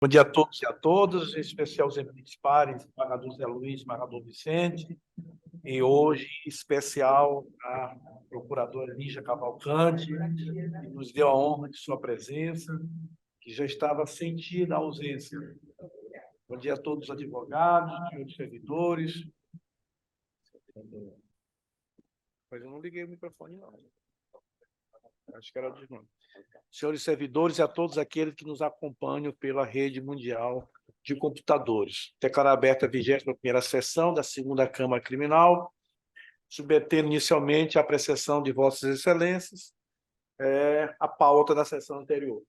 Bom dia a todos e a todas, em especial os eminentes pares, embargador Zé Luiz, embargador Vicente, e hoje, em especial, a procuradora Lígia Cavalcante, que nos deu a honra de sua presença, que já estava sentida a ausência. Bom dia a todos os advogados, senhores servidores. Mas eu não liguei o microfone, não. Acho que era de novo. Senhores servidores e a todos aqueles que nos acompanham pela rede mundial de computadores. Declaro aberta a 21ª sessão da segunda Câmara Criminal, submetendo inicialmente à apreciação de Vossas Excelências a pauta da sessão anterior.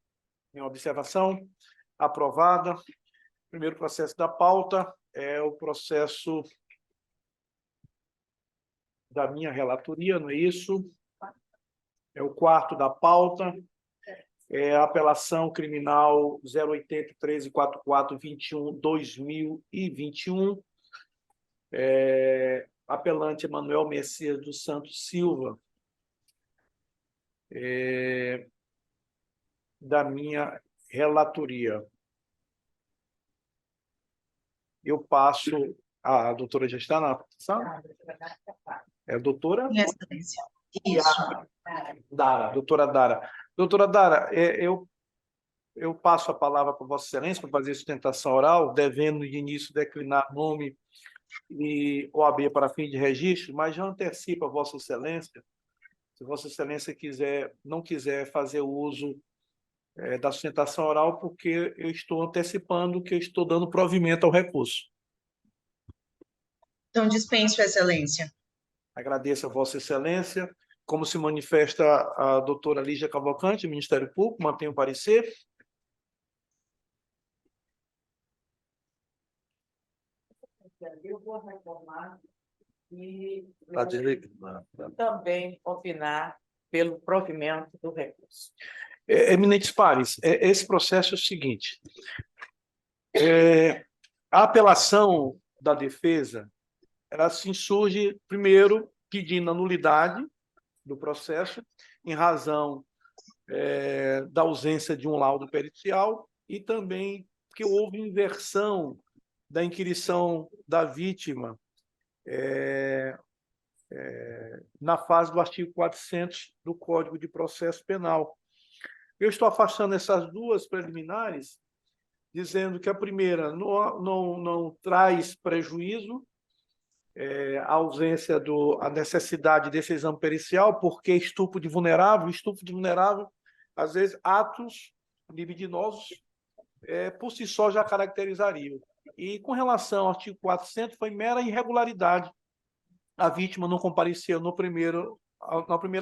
Em observação, aprovada. Primeiro processo da pauta é o processo da minha relatoria, não é isso? É o quarto da pauta. É a apelação criminal 080-1344-21-2021, apelante Emanuel Messias dos Santos Silva, da minha relatoria. Eu passo... A doutora já está na sala? É a doutora? Minha Excelência. Isso. Dara, doutora Dara. Doutora Dara, eu passo a palavra para Vossa Excelência para fazer sustentação oral, devendo de início declinar nome e OAB para fim de registro, mas já antecipa a Vossa Excelência, se Vossa Excelência não quiser fazer uso da sustentação oral, porque eu estou antecipando que eu estou dando provimento ao recurso. Então, dispenso, Excelência. Agradeço a Vossa Excelência. Como se manifesta a doutora Lígia Cavalcante, Ministério Público, mantenho o parecer. Eu vou reformar e Tá. também opinar pelo provimento do recurso. Eminentes pares, esse processo é o seguinte. A apelação da defesa, ela se insurge, primeiro, pedindo a nulidade do processo, em razão da ausência de um laudo pericial e também que houve inversão da inquirição da vítima na fase do artigo 400 do Código de Processo Penal. Eu estou afastando essas duas preliminares, dizendo que a primeira não traz prejuízo, a ausência a necessidade desse exame pericial, porque estupro de vulnerável, às vezes, atos libidinosos, por si só já caracterizariam. E, com relação ao artigo 400, foi mera irregularidade. A vítima não compareceu na primeira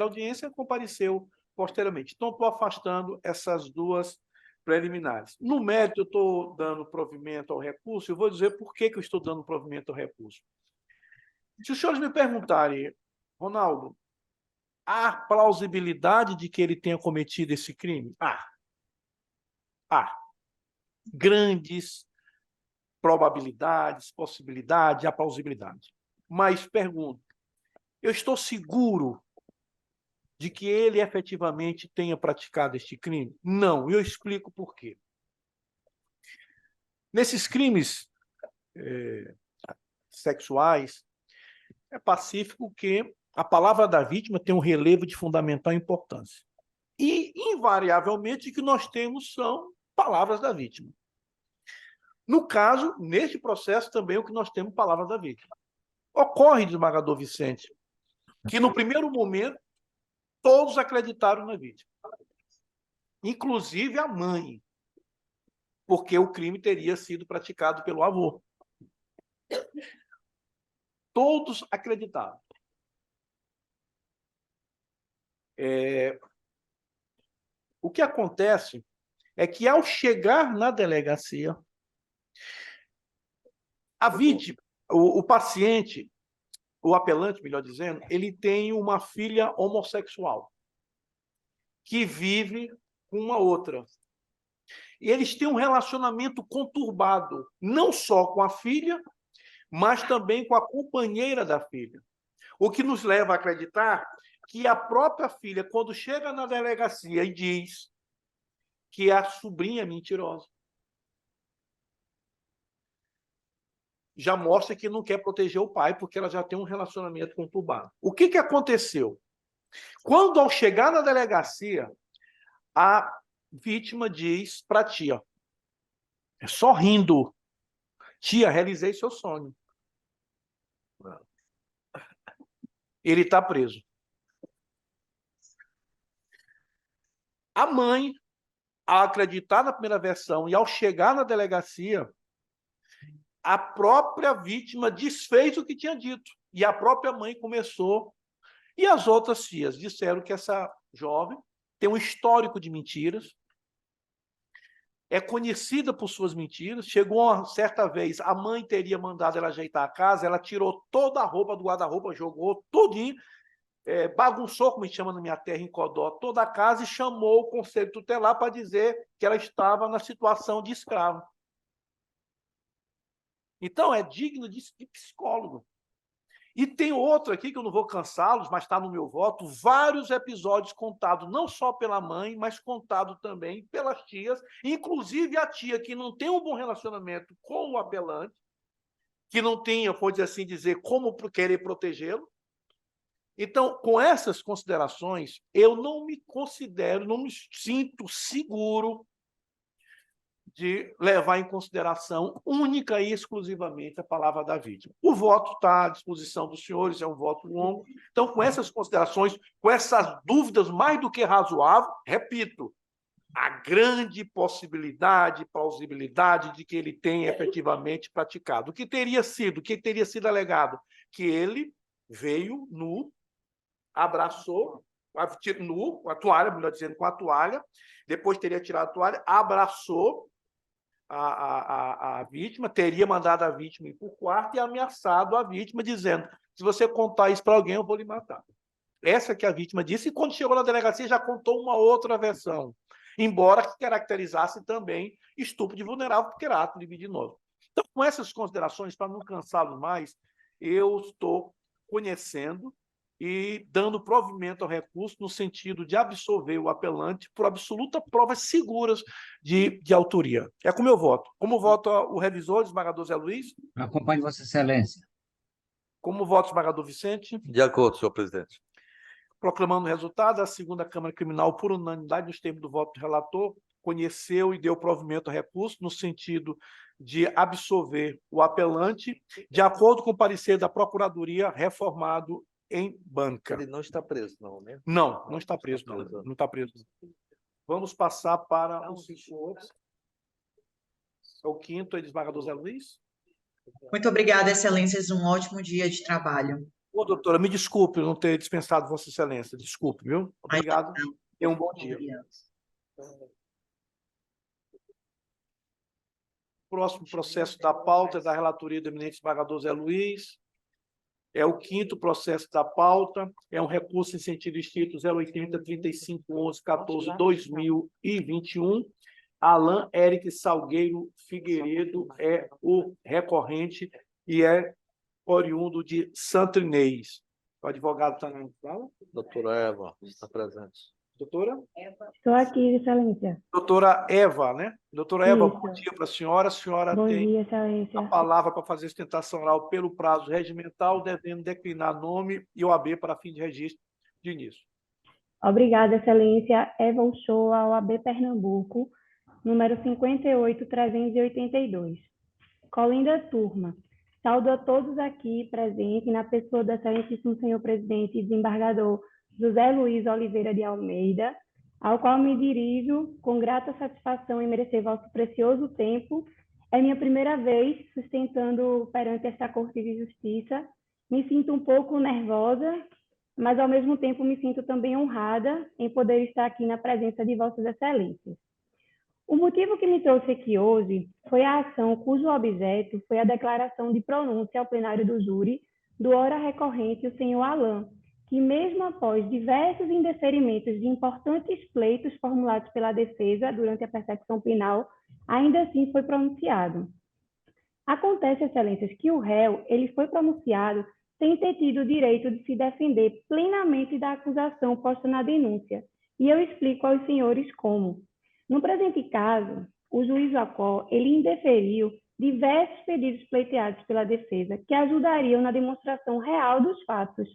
audiência, compareceu posteriormente. Então, estou afastando essas duas preliminares. No mérito, eu estou dando provimento ao recurso, eu vou dizer por que eu estou dando provimento ao recurso. Se os senhores me perguntarem, Ronaldo, há plausibilidade de que ele tenha cometido esse crime? Há. Grandes probabilidades, possibilidade, há plausibilidade. Mas pergunto, eu estou seguro de que ele efetivamente tenha praticado este crime? Não, eu explico por quê. Nesses crimes sexuais, é pacífico que a palavra da vítima tem um relevo de fundamental importância. E, invariavelmente, o que nós temos são palavras da vítima. No caso, neste processo, também o que nós temos palavras da vítima. Ocorre, desembargador Vicente, que no primeiro momento todos acreditaram na vítima, inclusive a mãe, porque o crime teria sido praticado pelo avô. Todos acreditaram. O que acontece é que, ao chegar na delegacia, a vítima, o paciente, o apelante, melhor dizendo, ele tem uma filha homossexual que vive com uma outra. E eles têm um relacionamento conturbado, não só com a filha, mas também com a companheira da filha. O que nos leva a acreditar que a própria filha, quando chega na delegacia e diz que a sobrinha é mentirosa, já mostra que não quer proteger o pai, porque ela já tem um relacionamento conturbado. O que aconteceu? Quando, ao chegar na delegacia, a vítima diz para a tia, sorrindo, tia, realizei seu sonho. Ele está preso. A mãe, ao acreditar na primeira versão e ao chegar na delegacia, a própria vítima desfez o que tinha dito. E a própria mãe começou. E as outras tias disseram que essa jovem tem um histórico de mentiras, é conhecida por suas mentiras. Chegou uma certa vez, a mãe teria mandado ela ajeitar a casa, ela tirou toda a roupa do guarda-roupa, jogou tudinho, bagunçou, como a gente chama na minha terra, em Codó, toda a casa e chamou o conselho tutelar para dizer que ela estava na situação de escravo. Então, é digno de psicólogo. E tem outro aqui, que eu não vou cansá-los, mas está no meu voto, vários episódios contados não só pela mãe, mas contado também pelas tias, inclusive a tia que não tem um bom relacionamento com o apelante, que não tinha, pode assim dizer, como querer protegê-lo. Então, com essas considerações, eu não me considero, não me sinto seguro de levar em consideração única e exclusivamente a palavra da vítima. O voto está à disposição dos senhores, é um voto longo. Então, com essas considerações, com essas dúvidas mais do que razoáveis, repito, a grande possibilidade, plausibilidade de que ele tenha efetivamente praticado. O que teria sido alegado? Que ele veio nu, abraçou, nu, com a toalha, melhor dizendo, com a toalha, depois teria tirado a toalha, abraçou a vítima, teria mandado a vítima ir para o quarto e ameaçado a vítima, dizendo, se você contar isso para alguém, eu vou lhe matar. Essa que a vítima disse, e quando chegou na delegacia já contou uma outra versão, embora que caracterizasse também estupro de vulnerável, porque era ato libidinoso. Então, com essas considerações, para não cansá-lo mais, eu estou conhecendo e dando provimento ao recurso no sentido de absolver o apelante por absoluta provas seguras de autoria. É como eu voto. Como vota o revisor, desembargador Zé Luiz? Acompanhe Vossa Excelência. Como vota o desembargador Vicente? De acordo, senhor presidente. Proclamando o resultado, a segunda Câmara Criminal, por unanimidade, nos termos do voto do relator, conheceu e deu provimento ao recurso no sentido de absolver o apelante, de acordo com o parecer da Procuradoria, reformado em banca. Ele não está preso, não, né? Não está preso, não. Não está preso. Vamos passar para os senhores. O quinto é desembargador Zé Luiz. Muito obrigada, Excelências. Um ótimo dia de trabalho. Ô, doutora, me desculpe não ter dispensado Vossa Excelência. Desculpe, viu? Obrigado. Tenha um bom dia. Próximo processo da pauta é da relatoria do eminente desembargador Zé Luiz. É o quinto processo da pauta, é um recurso em sentido estrito 080-35-11-14-2021. Alain Eric Salgueiro Figueiredo é o recorrente e é oriundo de Santo Inês. O advogado está na sala? Doutora Eva, está presente. Doutora? Estou aqui, Excelência. Doutora Eva, né? Doutora Eva, Isso. bom dia para a senhora. A senhora Bom tem dia, Excelência. a palavra para fazer sustentação oral pelo prazo regimental, devendo declinar nome e OAB para fim de registro de início. Obrigada, Excelência. Eva Uchoa, OAB Pernambuco, número 58382. Colinda turma, saúdo a todos aqui presentes, na pessoa do Excelentíssimo Senhor Presidente e Desembargador José Luiz Oliveira de Almeida, ao qual me dirijo com grata satisfação em merecer vosso precioso tempo. É minha primeira vez sustentando perante esta Corte de Justiça. Me sinto um pouco nervosa, mas ao mesmo tempo me sinto também honrada em poder estar aqui na presença de Vossas Excelências. O motivo que me trouxe aqui hoje foi a ação cujo objeto foi a declaração de pronúncia ao plenário do júri do ora recorrente, o senhor Alain, que mesmo após diversos indeferimentos de importantes pleitos formulados pela defesa durante a persecução penal, ainda assim foi pronunciado. Acontece, Excelências, que o réu ele foi pronunciado sem ter tido o direito de se defender plenamente da acusação posta na denúncia, e eu explico aos senhores como. No presente caso, o juiz Jacó, ele indeferiu diversos pedidos pleiteados pela defesa que ajudariam na demonstração real dos fatos.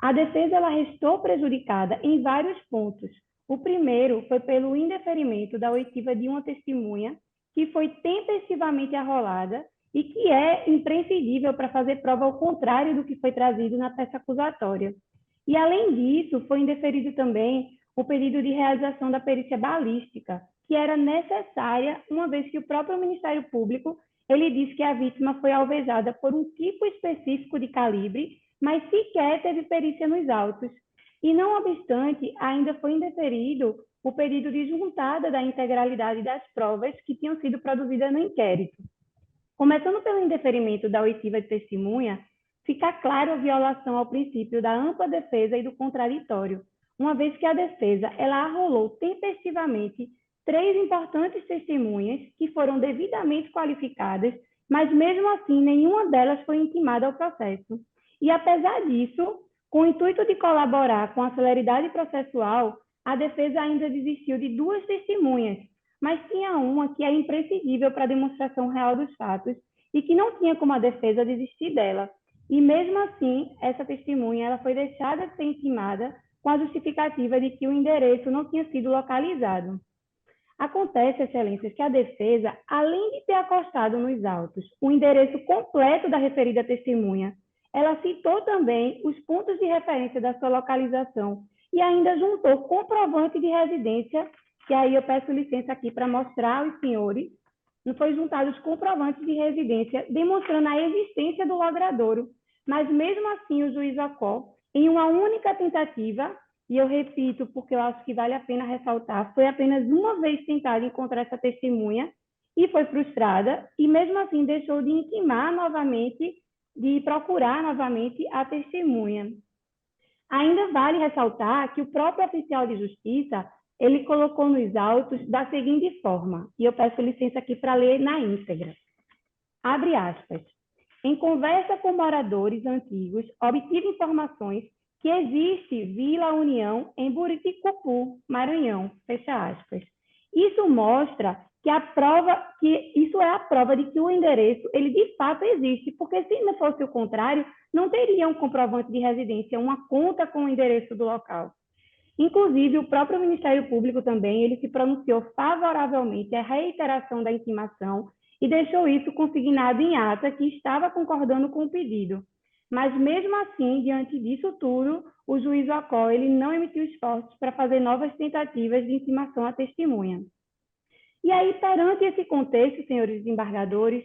A defesa ela restou prejudicada em vários pontos. O primeiro foi pelo indeferimento da oitiva de uma testemunha que foi tempestivamente arrolada e que é imprescindível para fazer prova ao contrário do que foi trazido na peça acusatória. E, além disso, foi indeferido também o pedido de realização da perícia balística, que era necessária, uma vez que o próprio Ministério Público ele disse que a vítima foi alvejada por um tipo específico de calibre, mas sequer teve perícia nos autos. E, não obstante, ainda foi indeferido o pedido de juntada da integralidade das provas que tinham sido produzidas no inquérito. Começando pelo indeferimento da oitiva de testemunha, fica claro a violação ao princípio da ampla defesa e do contraditório, uma vez que a defesa ela arrolou tempestivamente 3 importantes testemunhas que foram devidamente qualificadas, mas mesmo assim nenhuma delas foi intimada ao processo. E apesar disso, com o intuito de colaborar com a celeridade processual, a defesa ainda desistiu de 2 testemunhas, mas tinha uma que é imprescindível para a demonstração real dos fatos e que não tinha como a defesa desistir dela. E mesmo assim, essa testemunha ela foi deixada de ser intimada com a justificativa de que o endereço não tinha sido localizado. Acontece, excelências, que a defesa, além de ter acostado nos autos o endereço completo da referida testemunha, ela citou também os pontos de referência da sua localização e ainda juntou comprovante de residência, que aí eu peço licença aqui para mostrar aos senhores, não foi juntado os comprovantes de residência, demonstrando a existência do logradouro, mas mesmo assim o juiz Ocó, em uma única tentativa, e eu repito porque eu acho que vale a pena ressaltar, foi apenas uma vez tentada encontrar essa testemunha e foi frustrada, e mesmo assim deixou de intimar novamente, de procurar novamente a testemunha. Ainda vale ressaltar que o próprio oficial de justiça, ele colocou nos autos da seguinte forma, e eu peço licença aqui para ler na íntegra. Abre aspas. Em conversa com moradores antigos, obtive informações que existe Vila União em Buriticupu, Maranhão, fecha aspas. Isso mostra que isso é a prova de que o endereço, ele de fato existe, porque se não fosse o contrário, não teria um comprovante de residência, uma conta com o endereço do local. Inclusive, o próprio Ministério Público também, ele se pronunciou favoravelmente à reiteração da intimação e deixou isso consignado em ata que estava concordando com o pedido. Mas, mesmo assim, diante disso tudo, o juiz Ocó, ele não emitiu esforços para fazer novas tentativas de intimação à testemunha. E aí, perante esse contexto, senhores desembargadores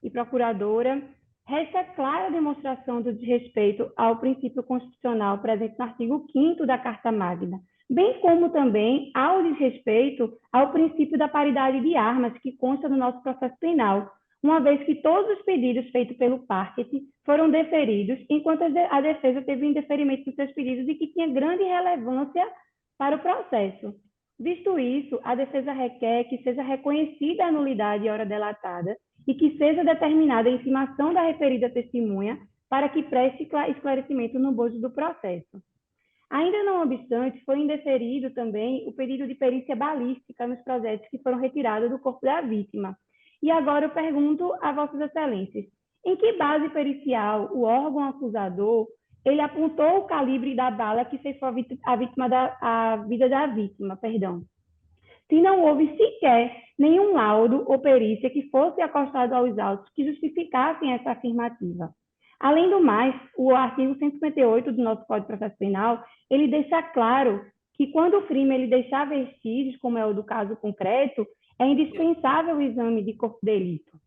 e procuradora, resta clara a demonstração do desrespeito ao princípio constitucional presente no artigo 5º da Carta Magna, bem como também ao desrespeito ao princípio da paridade de armas que consta no nosso processo penal, uma vez que todos os pedidos feitos pelo parquet foram deferidos, enquanto a defesa teve um indeferimento dos seus pedidos e que tinha grande relevância para o processo. Visto isso, a defesa requer que seja reconhecida a nulidade e hora delatada e que seja determinada a intimação da referida testemunha para que preste esclarecimento no bojo do processo. Ainda não obstante, foi indeferido também o pedido de perícia balística nos projetos que foram retirados do corpo da vítima. E agora eu pergunto a Vossas Excelências, em que base pericial o órgão acusador ele apontou o calibre da bala que ceifou a vida da vítima, se não houve sequer nenhum laudo ou perícia que fosse acostado aos autos que justificassem essa afirmativa. Além do mais, o artigo 158 do nosso Código de Processo Penal, ele deixa claro que quando o crime ele deixar vestígios, como é o do caso concreto, é indispensável o exame de corpo de delito.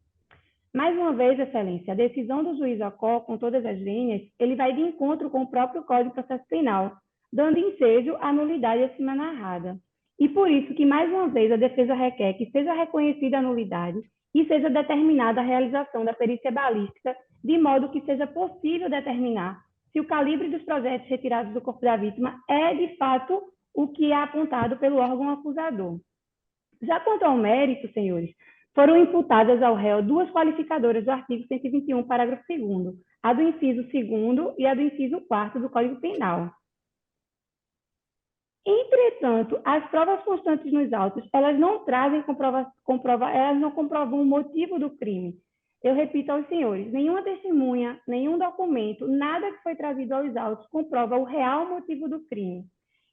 Mais uma vez, Excelência, a decisão do juiz Ocó, com todas as linhas, ele vai de encontro com o próprio Código de Processo Penal, dando ensejo à nulidade acima narrada. E por isso que, mais uma vez, a defesa requer que seja reconhecida a nulidade e seja determinada a realização da perícia balística, de modo que seja possível determinar se o calibre dos projéteis retirados do corpo da vítima é, de fato, o que é apontado pelo órgão acusador. Já quanto ao mérito, senhores, foram imputadas ao réu 2 qualificadoras do artigo 121, parágrafo 2º, a do inciso 2º e a do inciso 4º do Código Penal. Entretanto, as provas constantes nos autos, elas não trazem elas não comprovam o motivo do crime, Eu repito aos senhores, nenhuma testemunha, nenhum documento, nada que foi trazido aos autos comprova o real motivo do crime.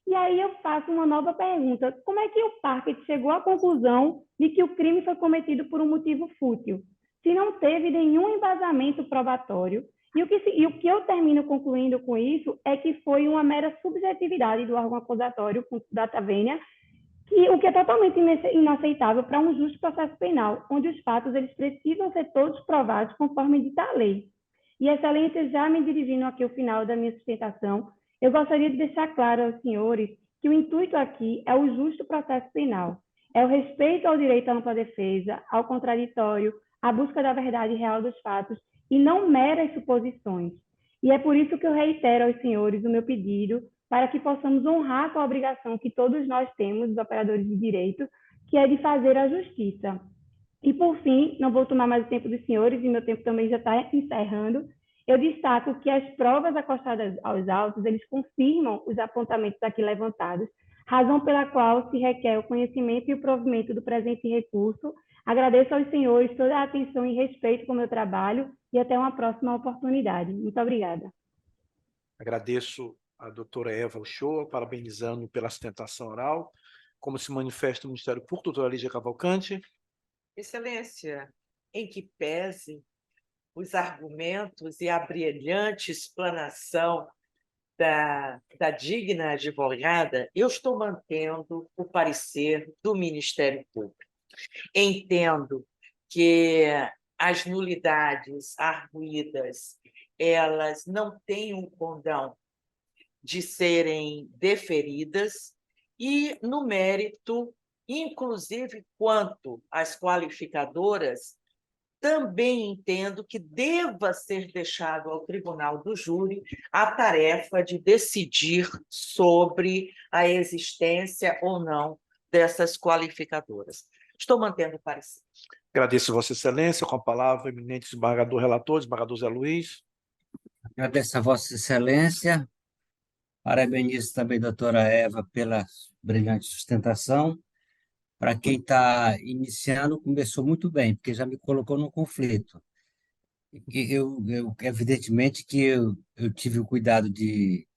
E aí eu faço uma nova pergunta: como é que o Parquet chegou à conclusão de que o crime foi cometido por um motivo fútil, se não teve nenhum embasamento probatório? E o que eu termino concluindo com isso é que foi uma mera subjetividade do órgão acusatório, com data vênia, o que é totalmente inaceitável para um justo processo penal, onde os fatos eles precisam ser todos provados conforme dita a lei. E, Excelência, já me dirigindo aqui ao final da minha sustentação, eu gostaria de deixar claro aos senhores que o intuito aqui é o justo processo penal, é o respeito ao direito à ampla defesa, ao contraditório, à busca da verdade real dos fatos e não meras suposições. E é por isso que eu reitero aos senhores o meu pedido para que possamos honrar com a obrigação que todos nós temos, os operadores de direito, que é de fazer a justiça. E, por fim, não vou tomar mais o tempo dos senhores, e meu tempo também já está encerrando, eu destaco que as provas acostadas aos autos, eles confirmam os apontamentos aqui levantados, razão pela qual se requer o conhecimento e o provimento do presente recurso. Agradeço aos senhores toda a atenção e respeito com o meu trabalho e até uma próxima oportunidade. Muito obrigada. Agradeço a doutora Eva Uchoa, parabenizando pela sustentação oral. Como se manifesta o Ministério Público, doutora Lígia Cavalcante. Excelência, em que pese os argumentos e a brilhante explanação da digna advogada, eu estou mantendo o parecer do Ministério Público. Entendo que as nulidades arguidas, elas não têm um condão de serem deferidas e, no mérito, inclusive quanto às qualificadoras, também entendo que deva ser deixado ao tribunal do júri a tarefa de decidir sobre a existência ou não dessas qualificadoras. Estou mantendo o parecer. Agradeço Vossa Excelência. Com a palavra, eminente desembargador relator, desembargador Zé Luiz. Agradeço a Vossa Excelência. Parabenizo também a doutora Eva pela brilhante sustentação. Para quem está iniciando, começou muito bem, porque já me colocou no conflito. Evidentemente que eu tive o cuidado de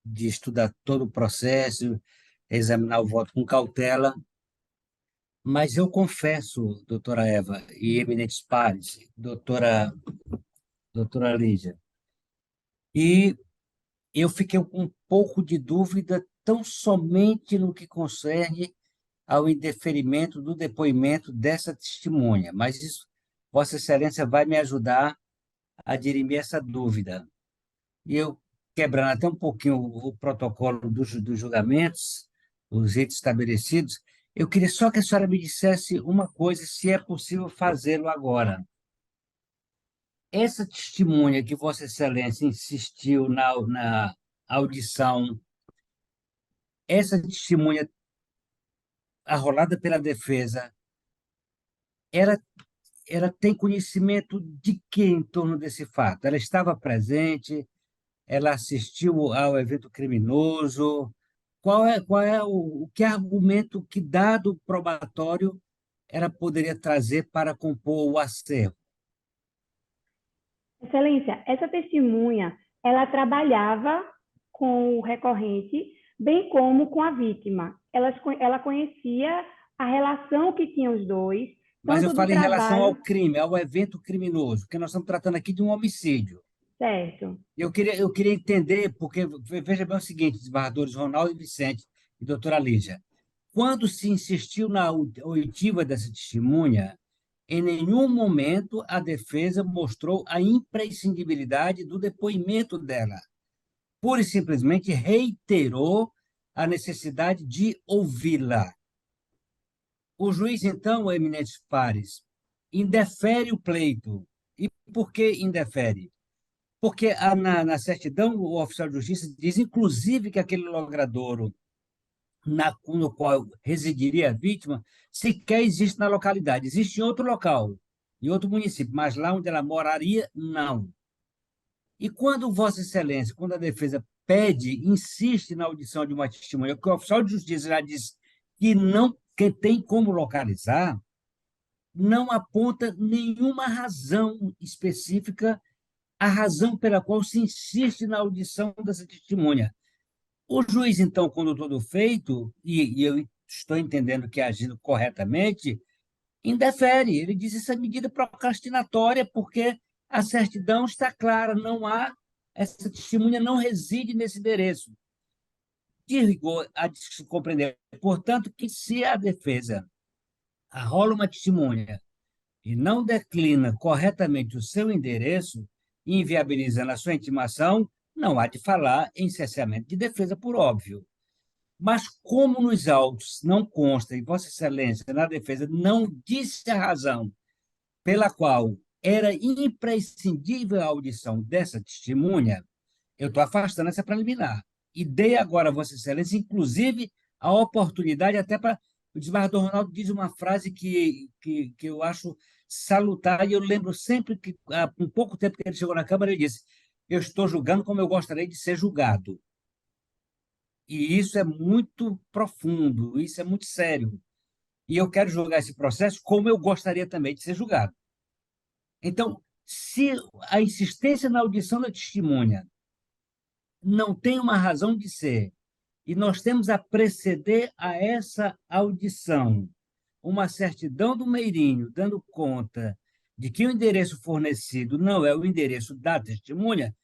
estudar todo o processo, examinar o voto com cautela, mas eu confesso, doutora Eva e eminentes pares, doutora Lígia, e eu fiquei com um pouco de dúvida tão somente no que concerne ao indeferimento do depoimento dessa testemunha, mas isso, Vossa Excelência vai me ajudar a dirimir essa dúvida. E eu, quebrando até um pouquinho o protocolo dos julgamentos, os ritos estabelecidos, eu queria só que a senhora me dissesse uma coisa, se é possível fazê-lo agora. Essa testemunha que Vossa Excelência insistiu na audição, essa testemunha arrolada pela defesa, ela tem conhecimento de quê em torno desse fato? Ela estava presente? Ela assistiu ao evento criminoso? Qual é que argumento, que dado probatório ela poderia trazer para compor o acervo? Excelência, essa testemunha, ela trabalhava com o recorrente, bem como com a vítima. Ela conhecia a relação que tinham os dois. Mas eu tanto do falo em relação trabalho... ao crime, ao evento criminoso, porque nós estamos tratando aqui de um homicídio. Certo. Eu queria entender, porque veja bem o seguinte, desembargadores Ronaldo e Vicente e doutora Lígia, quando se insistiu na oitiva dessa testemunha, em nenhum momento a defesa mostrou a imprescindibilidade do depoimento dela. Pura e simplesmente reiterou a necessidade de ouvi-la. O juiz, então, eminentes pares, indefere o pleito. E por que indefere? Porque na certidão, o oficial de justiça diz, inclusive, que aquele logradouro no qual residiria a vítima sequer existe na localidade. Existe em outro local, em outro município, mas lá onde ela moraria, não. E quando Vossa Excelência, quando a defesa pede, insiste na audição de uma testemunha, que o oficial de justiça já diz que não que tem como localizar, não aponta nenhuma razão específica, a razão pela qual se insiste na audição dessa testemunha. O juiz, então, condutor do feito, e eu estou entendendo que agindo corretamente, indefere. Ele diz essa medida procrastinatória porque a certidão está clara, não há, essa testemunha não reside nesse endereço. De rigor, há de se compreender, portanto, que se a defesa arrola uma testemunha e não declina corretamente o seu endereço, inviabilizando a sua intimação, não há de falar em cessamento de defesa, por óbvio. Mas como nos autos não consta, e Vossa Excelência, na defesa, não disse a razão pela qual era imprescindível a audição dessa testemunha, eu estou afastando essa preliminar. E dei agora a Vossa Excelência, inclusive, a oportunidade até para... O desembargador Ronaldo diz uma frase que eu acho salutar, e eu lembro sempre que, há um pouco tempo que ele chegou na Câmara, ele disse: eu estou julgando como eu gostaria de ser julgado. E isso é muito profundo, isso é muito sério. E eu quero julgar esse processo como eu gostaria também de ser julgado. Então, se a insistência na audição da testemunha não tem uma razão de ser, e nós temos a preceder a essa audição uma certidão do meirinho dando conta de que o endereço fornecido não é o endereço da testemunha,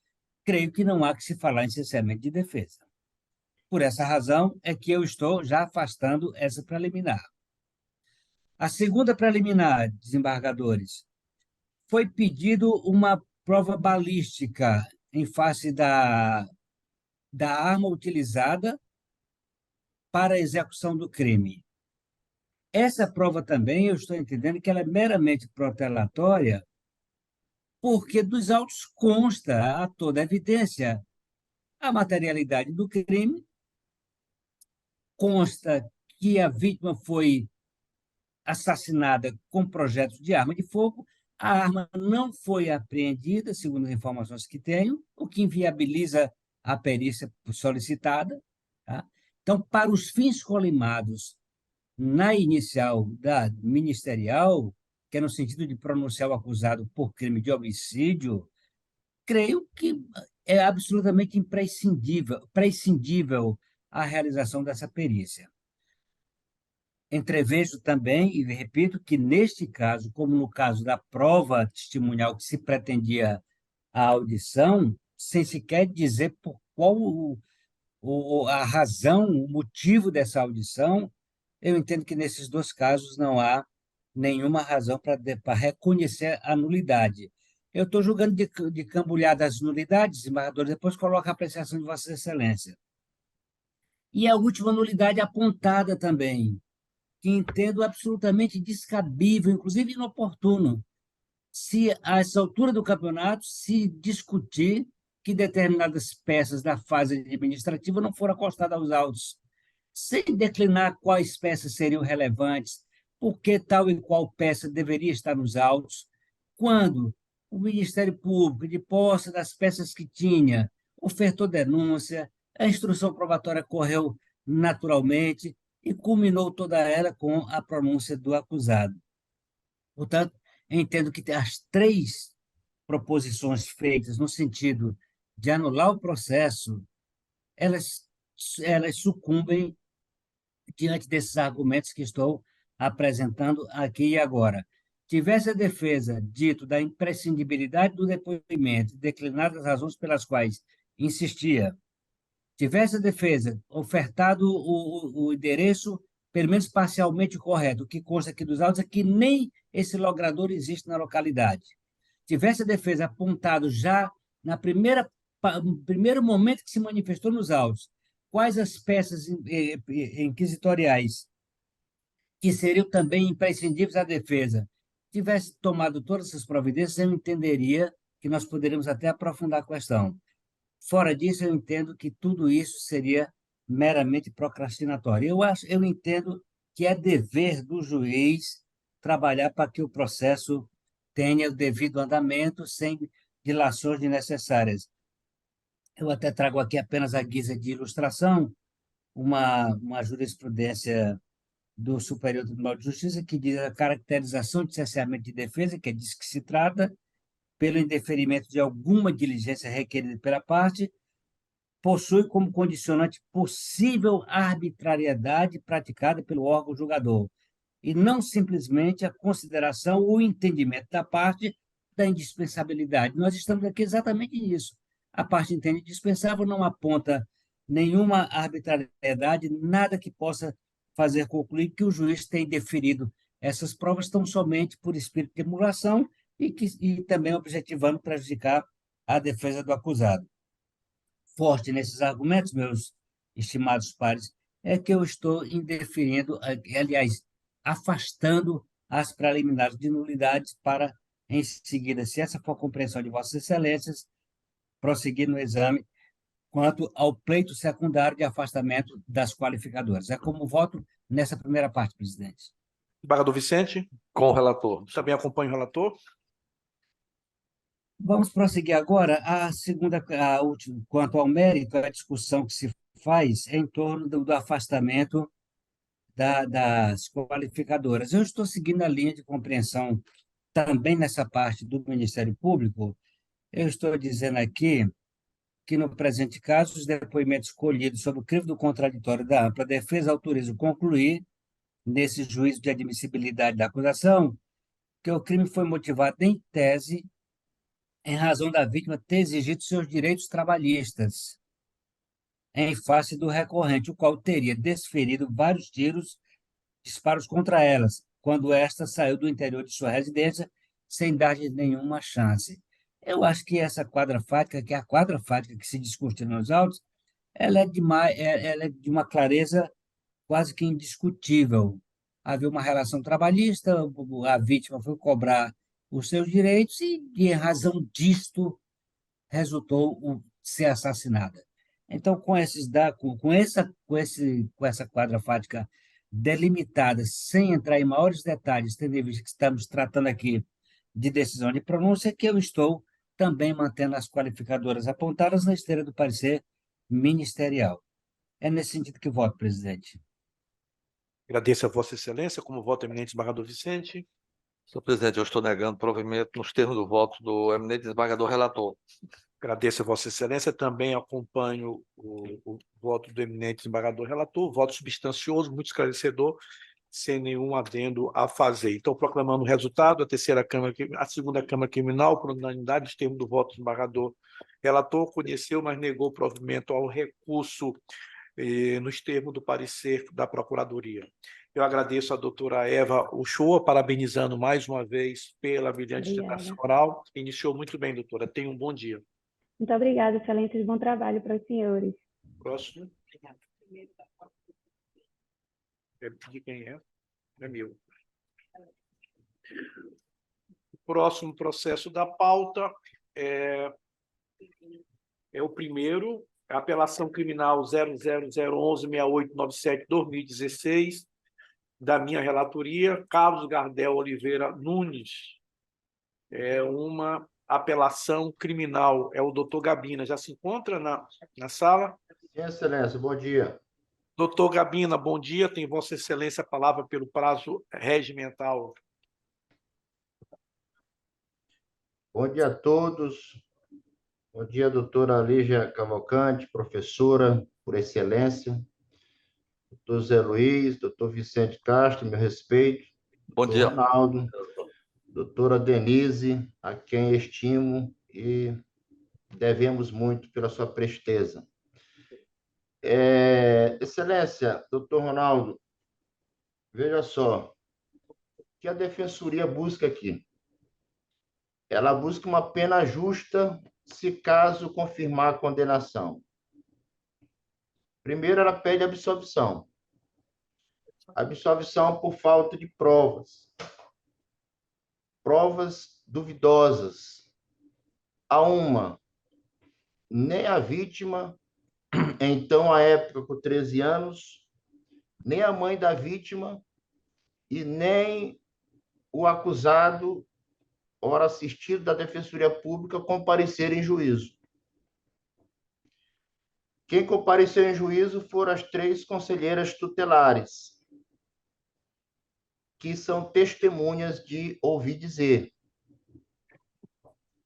creio que não há que se falar em cessamento de defesa. Por essa razão é que eu estou já afastando essa preliminar. A segunda preliminar, desembargadores, foi pedido uma prova balística em face da arma utilizada para a execução do crime. Essa prova também, eu estou entendendo que ela é meramente protelatória, porque dos autos consta a toda evidência a materialidade do crime, consta que a vítima foi assassinada com projetos de arma de fogo, a arma não foi apreendida, segundo as informações que tenho, o que inviabiliza a perícia solicitada. Tá? Então, para os fins colimados na inicial da ministerial, que é no sentido de pronunciar o acusado por crime de homicídio, creio que é absolutamente prescindível a realização dessa perícia. Entrevejo também, e repito, que neste caso, como no caso da prova testemunhal que se pretendia a audição, sem sequer dizer por qual a razão, o motivo dessa audição, eu entendo que nesses dois casos não há nenhuma razão para reconhecer a nulidade. Eu estou julgando de cambulhada as nulidades, desembargador, depois coloco a apreciação de Vossa Excelência. E a última nulidade apontada também, que entendo absolutamente descabível, inclusive inoportuno, se a essa altura do campeonato se discutir que determinadas peças da fase administrativa não foram acostadas aos autos, sem declinar quais peças seriam relevantes, por que tal e qual peça deveria estar nos autos, quando o Ministério Público, de posse das peças que tinha, ofertou denúncia, a instrução probatória correu naturalmente e culminou toda ela com a pronúncia do acusado. Portanto, entendo que as três proposições feitas no sentido de anular o processo, elas sucumbem diante desses argumentos que estou apresentando aqui e agora. Tivesse a defesa dito da imprescindibilidade do depoimento, declinado as razões pelas quais insistia, tivesse a defesa ofertado o endereço, pelo menos parcialmente correto, o que consta aqui dos autos é que nem esse logrador existe na localidade. Tivesse a defesa apontado já no primeiro momento que se manifestou nos autos, quais as peças inquisitoriais que seriam também imprescindíveis à defesa, tivesse tomado todas essas providências, eu entenderia que nós poderíamos até aprofundar a questão. Fora disso, eu entendo que tudo isso seria meramente procrastinatório. Eu entendo que é dever do juiz trabalhar para que o processo tenha o devido andamento sem dilações desnecessárias. Eu até trago aqui apenas a guisa de ilustração uma jurisprudência do Superior Tribunal de Justiça, que diz a caracterização de cerceamento de defesa, que é disso que se trata, pelo indeferimento de alguma diligência requerida pela parte, possui como condicionante possível arbitrariedade praticada pelo órgão julgador, e não simplesmente a consideração ou entendimento da parte da indispensabilidade. Nós estamos aqui exatamente nisso. A parte entende indispensável, não aponta nenhuma arbitrariedade, nada que possa fazer concluir que o juiz tem deferido essas provas tão somente por espírito de emulação e também objetivando prejudicar a defesa do acusado. Forte nesses argumentos, meus estimados pares, é que eu estou indeferindo, aliás, afastando as preliminares de nulidades para, em seguida, se essa for a compreensão de Vossas Excelências, prosseguir no exame quanto ao pleito secundário de afastamento das qualificadoras. É como voto nessa primeira parte, presidente. Desembargador Vicente, Com o relator. também acompanha o relator. Vamos prosseguir agora. A última, quanto ao mérito, a discussão que se faz é em torno do afastamento das qualificadoras. Eu estou seguindo a linha de compreensão também nessa parte do Ministério Público. Eu estou dizendo aqui que, no presente caso, os depoimentos colhidos sobre o crivo do contraditório da ampla defesa autorizam concluir, nesse juízo de admissibilidade da acusação, que o crime foi motivado em tese em razão da vítima ter exigido seus direitos trabalhistas em face do recorrente, o qual teria desferido vários disparos contra elas, quando esta saiu do interior de sua residência sem dar-lhe nenhuma chance. Eu acho que essa quadra fática, que é a quadra fática que se discute nos autos, ela é de uma clareza quase que indiscutível. Havia uma relação trabalhista, a vítima foi cobrar os seus direitos e, em razão disto, resultou ser assassinada. Então, com essa quadra fática delimitada, sem entrar em maiores detalhes, tendo em vista que estamos tratando aqui de decisão de pronúncia, que eu estou também mantendo as qualificadoras apontadas na esteira do parecer ministerial. É nesse sentido que voto, presidente. Agradeço a Vossa Excelência, como voto eminente desembargador Vicente. Senhor presidente, eu estou negando provimento nos termos do voto do eminente desembargador relator. Agradeço a Vossa Excelência, também acompanho o voto do eminente desembargador relator, voto substancioso, muito esclarecedor, sem nenhum adendo a fazer. Então, proclamando o resultado, a segunda Câmara Criminal, por unanimidade, nos termos do voto do desembargador relator, conheceu, mas negou provimento ao recurso nos termos do parecer da Procuradoria. Eu agradeço a doutora Eva Uchoa, parabenizando mais uma vez pela brilhante dissertação oral. Iniciou muito bem, doutora. Tenha um bom dia. Muito obrigada, excelências. Bom trabalho para os senhores. Próximo. De quem é? É meu. O próximo processo da pauta é o primeiro, a apelação criminal 00016897/2016, da minha relatoria, Carlos Gardel Oliveira Nunes. É uma apelação criminal. É o doutor Gabina. Já se encontra na sala? Sim, Excelência, bom dia. Doutor Gabina, bom dia. Tem Vossa Excelência a palavra pelo prazo regimental. Bom dia a todos. Bom dia, doutora Lígia Cavalcante, professora por excelência. Doutor Zé Luiz, doutor Vicente Castro, meu respeito. Bom Doutor dia. Ronaldo, doutora Denise, a quem estimo e devemos muito pela sua presteza. Excelência, doutor Ronaldo, veja só, o que a Defensoria busca aqui? Ela busca uma pena justa se caso confirmar a condenação. Primeiro, ela pede absolvição. Absolvição por falta de provas. Provas duvidosas. Nem a vítima, então, à época, com 13 anos, nem a mãe da vítima e nem o acusado, ora assistido da Defensoria Pública, compareceram em juízo. Quem compareceu em juízo foram as 3 conselheiras tutelares. que são testemunhas de ouvir dizer.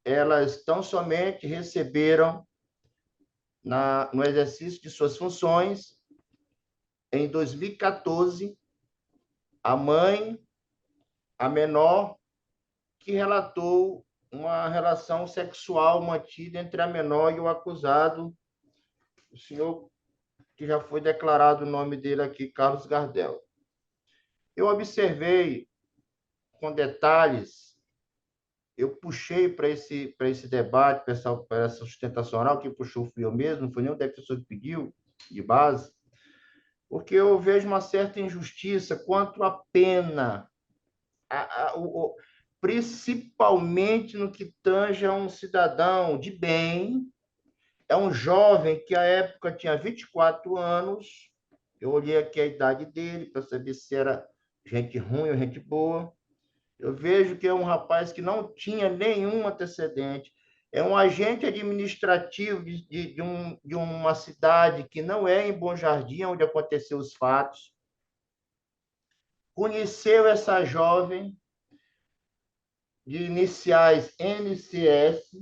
Elas tão somente receberam, no exercício de suas funções, em 2014, a mãe, a menor, que relatou uma relação sexual mantida entre a menor e o acusado, o senhor que já foi declarado o nome dele aqui, Carlos Gardel. Eu observei com detalhes, eu puxei para esse debate, para essa sustentação oral, quem puxou fui eu mesmo, não foi nem o defensor que pediu, de base, porque eu vejo uma certa injustiça quanto à pena, principalmente no que tange a um cidadão de bem, é um jovem que, à época, tinha 24 anos, eu olhei aqui a idade dele para saber se era gente ruim ou gente boa. Eu vejo que é um rapaz que não tinha nenhum antecedente, é um agente administrativo de uma cidade que não é em Bom Jardim, onde aconteceu os fatos. Conheceu essa jovem de iniciais NCS,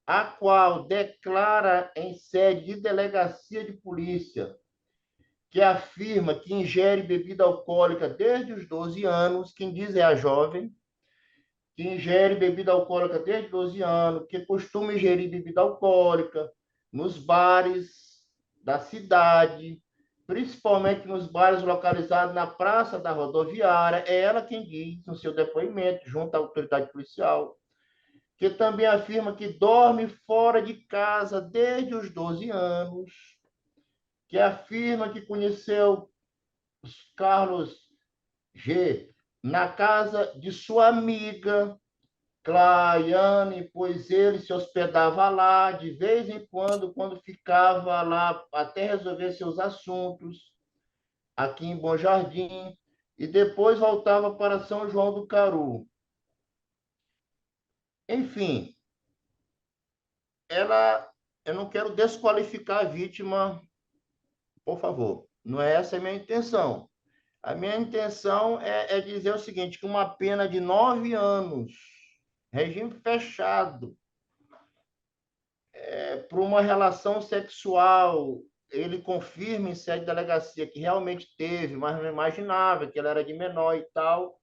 a qual declara em sede de delegacia de polícia que afirma que ingere bebida alcoólica desde os 12 anos, quem diz é a jovem, que ingere bebida alcoólica desde 12 anos, que costuma ingerir bebida alcoólica nos bares da cidade, principalmente nos bares localizados na Praça da Rodoviária. É ela quem diz no seu depoimento, junto à autoridade policial, que também afirma que dorme fora de casa desde os 12 anos, que afirma que conheceu Carlos G. na casa de sua amiga, Claiane, pois ele se hospedava lá de vez em quando ficava lá até resolver seus assuntos, aqui em Bom Jardim, e depois voltava para São João do Caru. Enfim, eu não quero desqualificar a vítima, por favor, não é essa a minha intenção. A minha intenção é dizer o seguinte, que uma pena de 9 anos, regime fechado, por uma relação sexual, ele confirma em sede de delegacia que realmente teve, mas não imaginava que ela era de menor e tal,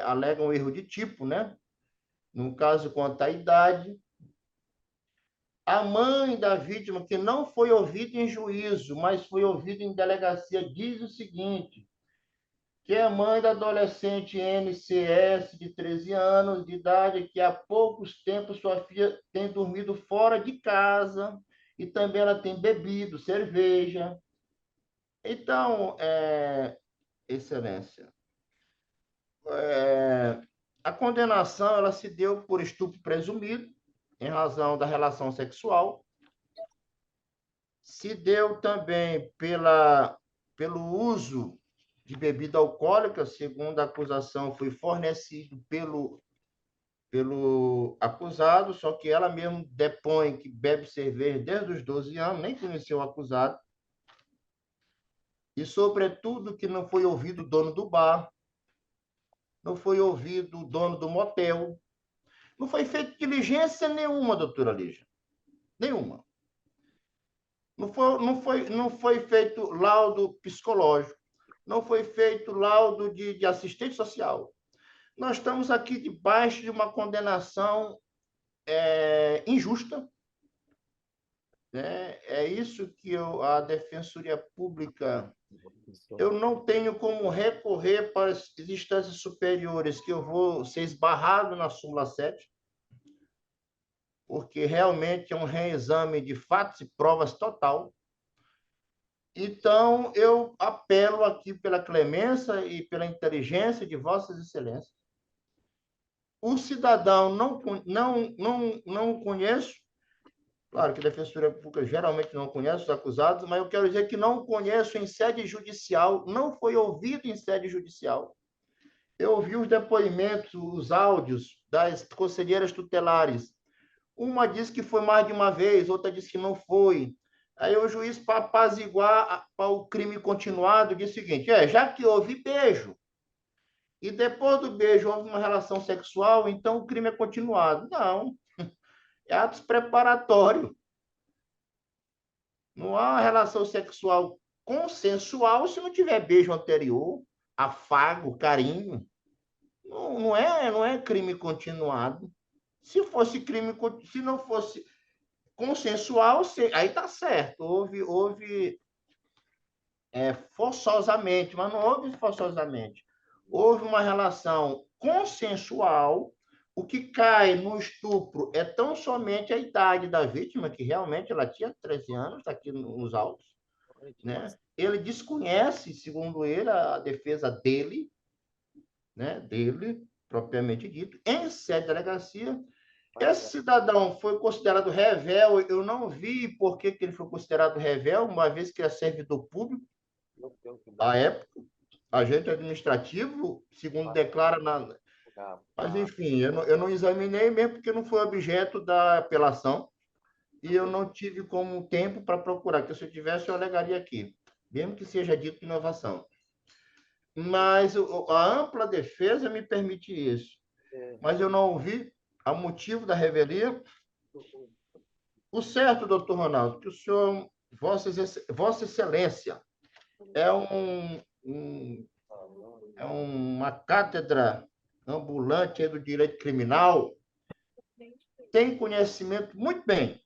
alega um erro de tipo, né? No caso, quanto à idade. A mãe da vítima, que não foi ouvida em juízo, mas foi ouvida em delegacia, diz o seguinte, que é mãe da adolescente NCS, de 13 anos de idade, que há poucos tempos sua filha tem dormido fora de casa e também ela tem bebido cerveja. Então, Excelência, a condenação ela se deu por estupro presumido, em razão da relação sexual, se deu também pelo uso de bebida alcoólica, segundo a acusação, foi fornecido pelo acusado, só que ela mesmo depõe que bebe cerveja desde os 12 anos, nem conheceu o acusado. E, sobretudo, que não foi ouvido o dono do bar, não foi ouvido o dono do motel, não foi feita diligência nenhuma, doutora Lígia, nenhuma. Não foi feito laudo psicológico, não foi feito laudo de assistente social. Nós estamos aqui debaixo de uma condenação injusta. Né? É isso que a Defensoria Pública... Eu não tenho como recorrer para as instâncias superiores, que eu vou ser esbarrado na súmula 7, porque realmente é um reexame de fatos e provas total. Então, eu apelo aqui pela clemência e pela inteligência de Vossas Excelências. O cidadão não conheço, claro que a Defensoria Pública geralmente não conhece os acusados, mas eu quero dizer que não conheço em sede judicial, não foi ouvido em sede judicial. Eu ouvi os depoimentos, os áudios das conselheiras tutelares. Uma disse que foi mais de uma vez, outra disse que não foi. Aí o juiz, para apaziguar para o crime continuado, disse o seguinte, já que houve beijo, e depois do beijo houve uma relação sexual, então o crime é continuado. Não, é ato preparatório. Não há uma relação sexual consensual se não tiver beijo anterior, afago, carinho. Não é crime continuado. Se fosse crime, se não fosse consensual, aí está certo. Houve forçosamente, mas não houve forçosamente. Houve uma relação consensual. O que cai no estupro é tão somente a idade da vítima, que realmente ela tinha 13 anos, está aqui nos autos, né? Ele desconhece, segundo ele, a defesa dele, né? Dele, propriamente dito, em sede de delegacia. Esse cidadão foi considerado rével. Eu não vi por que ele foi considerado rével, uma vez que é servidor público, à época, agente administrativo, segundo declara na... Mas, enfim, eu não examinei mesmo porque não foi objeto da apelação e eu não tive como tempo para procurar, porque se eu tivesse, eu alegaria aqui, mesmo que seja dito inovação. Mas a ampla defesa me permite isso. Mas eu não ouvi a motivo da revelia. O certo, doutor Ronaldo, que o senhor, Vossa Excelência, é uma cátedra ambulante do direito criminal, tem conhecimento muito bem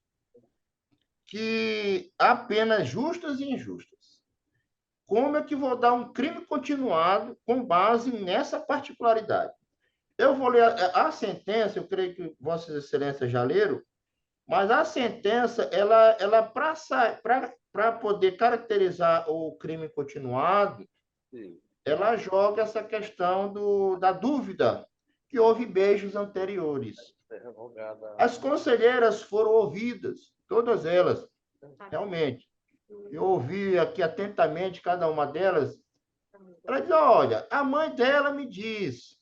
que há penas justas e injustas. Como é que vou dar um crime continuado com base nessa particularidade? Eu vou ler a sentença, eu creio que Vossa Excelência já leram, mas a sentença, ela para poder caracterizar o crime continuado, ela joga essa questão da dúvida que houve beijos anteriores. As conselheiras foram ouvidas, todas elas, realmente. Eu ouvi aqui atentamente cada uma delas. Ela diz, olha, a mãe dela me diz.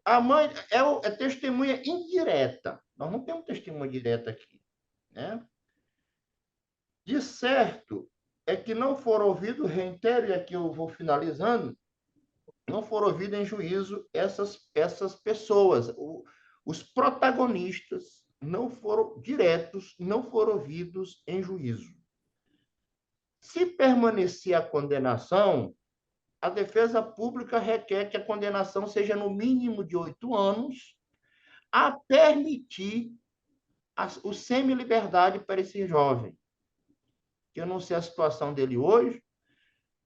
A mãe é testemunha indireta. Nós não temos testemunha direta aqui, né? De certo é que não foram ouvidos, reitero, e aqui eu vou finalizando, não foram ouvidos em juízo essas pessoas. Os protagonistas não foram diretos, não foram ouvidos em juízo. Se permanecer a condenação, a defesa pública requer que a condenação seja no mínimo de 8 anos, a permitir o semi-liberdade para esse jovem. Eu não sei a situação dele hoje,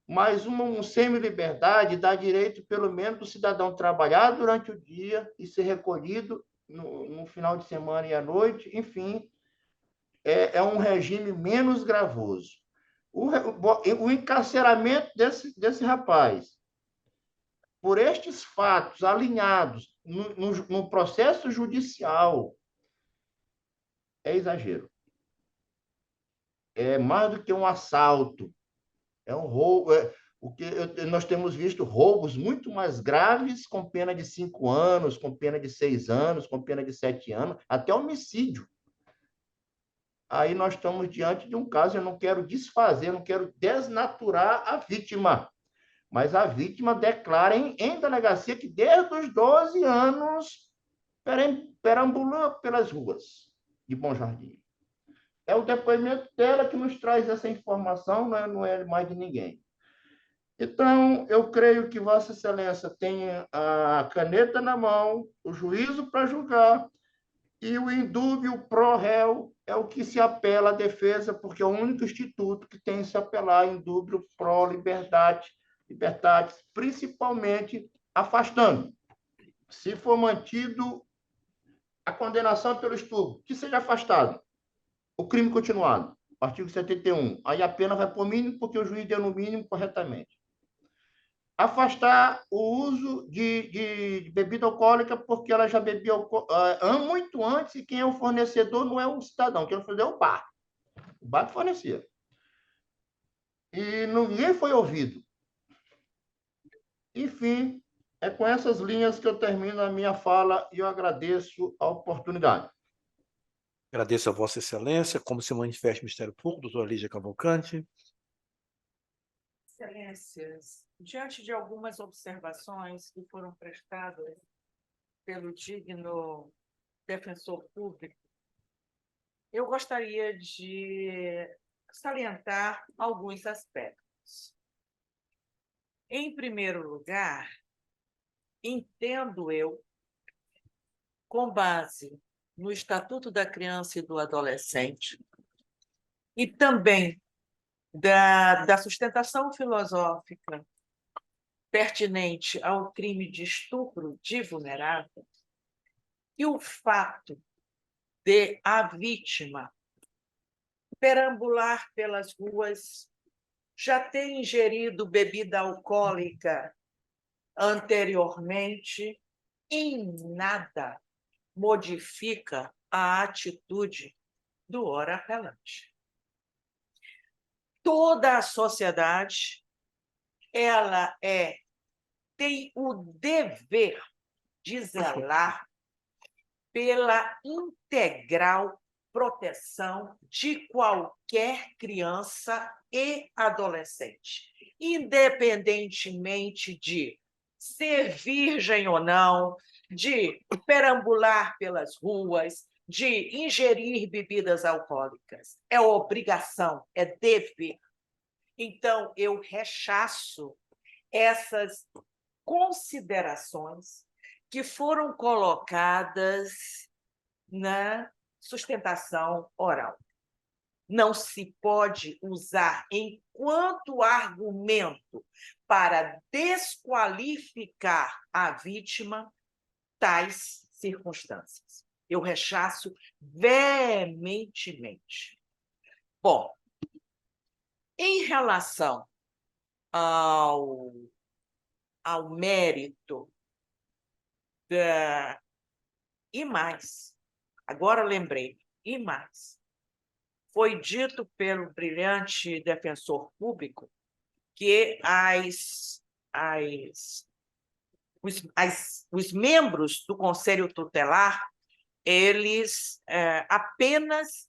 mas um semi-liberdade dá direito, pelo menos, do cidadão trabalhar durante o dia e ser recolhido no final de semana e à noite. Enfim, é um regime menos gravoso. O encarceramento desse rapaz, por estes fatos alinhados no processo judicial, é exagero. É mais do que um assalto, é um roubo. Nós temos visto roubos muito mais graves, com pena de 5 anos, com pena de 6 anos, com pena de 7 anos, até homicídio. Aí nós estamos diante de um caso, eu não quero desfazer, não quero desnaturar a vítima, mas a vítima declara em delegacia que desde os 12 anos perambula pelas ruas de Bom Jardim. É o depoimento dela que nos traz essa informação, não é mais de ninguém. Então, eu creio que Vossa Excelência tenha a caneta na mão, o juízo para julgar, e o indúbio pro réu é o que se apela à defesa, porque é o único instituto que tem se apelar a indúbio pro liberdade, principalmente afastando. Se for mantido a condenação pelo estupro, que seja afastado. O crime continuado, artigo 71. Aí a pena vai para o mínimo, porque o juiz deu no mínimo corretamente. Afastar o uso de bebida alcoólica, porque ela já bebeu muito antes, e quem é o fornecedor não é o cidadão, quem é o fornecedor é o bar. O bar que fornecia. E ninguém foi ouvido. Enfim, é com essas linhas que eu termino a minha fala e eu agradeço a oportunidade. Agradeço a Vossa Excelência. Como se manifesta o Ministério Público, doutora Lígia Cavalcante. Excelências, diante de algumas observações que foram prestadas pelo digno defensor público, eu gostaria de salientar alguns aspectos. Em primeiro lugar, entendo eu, com base no Estatuto da Criança e do Adolescente, e também da sustentação filosófica pertinente ao crime de estupro de vulnerável, e o fato de a vítima perambular pelas ruas, já ter ingerido bebida alcoólica anteriormente, em nada modifica a atitude do ora apelante. Toda a sociedade ela tem o dever de zelar pela integral proteção de qualquer criança e adolescente, independentemente de ser virgem ou não, de perambular pelas ruas, de ingerir bebidas alcoólicas. É obrigação, é dever. Então, eu rechaço essas considerações que foram colocadas na sustentação oral. Não se pode usar enquanto argumento para desqualificar a vítima tais circunstâncias. Eu rechaço veementemente. Bom, em relação ao mérito e mais, agora lembrei, e mais, foi dito pelo brilhante defensor público que os membros do Conselho Tutelar, eles apenas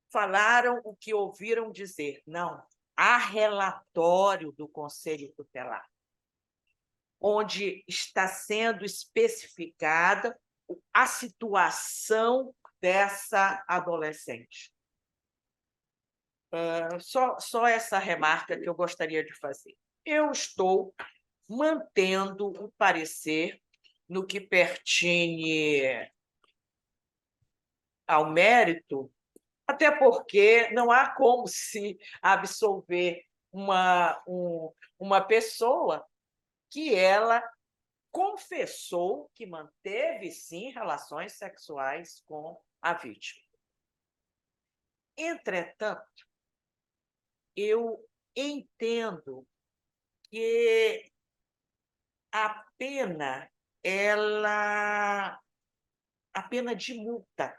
falaram o que ouviram dizer. Não, há relatório do Conselho Tutelar, onde está sendo especificada a situação dessa adolescente. Só essa remarca que eu gostaria de fazer. Eu estou mantendo o parecer no que pertine ao mérito, até porque não há como se absolver uma pessoa que ela confessou que manteve, sim, relações sexuais com a vítima. Entretanto, eu entendo que a pena, a pena de multa,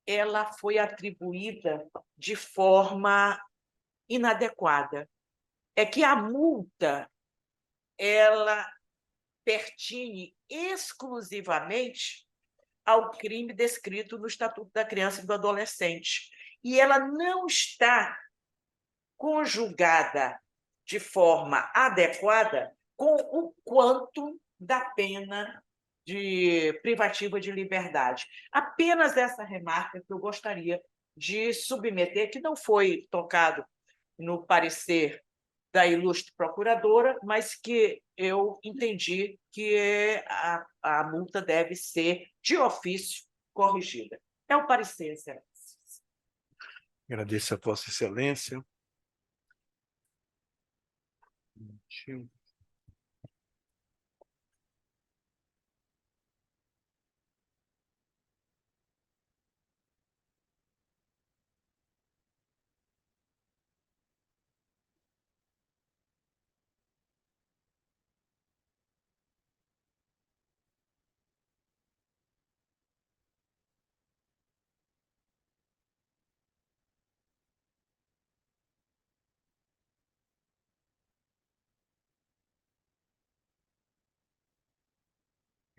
ela foi atribuída de forma inadequada. É que a multa, ela pertine exclusivamente ao crime descrito no Estatuto da Criança e do Adolescente. E ela não está conjugada de forma adequada com o quantum da pena de privativa de liberdade. Apenas essa remarca que eu gostaria de submeter, que não foi tocado no parecer da ilustre procuradora, mas que eu entendi que a multa deve ser, de ofício, corrigida. É o parecer, Excelência. Agradeço a Vossa Excelência.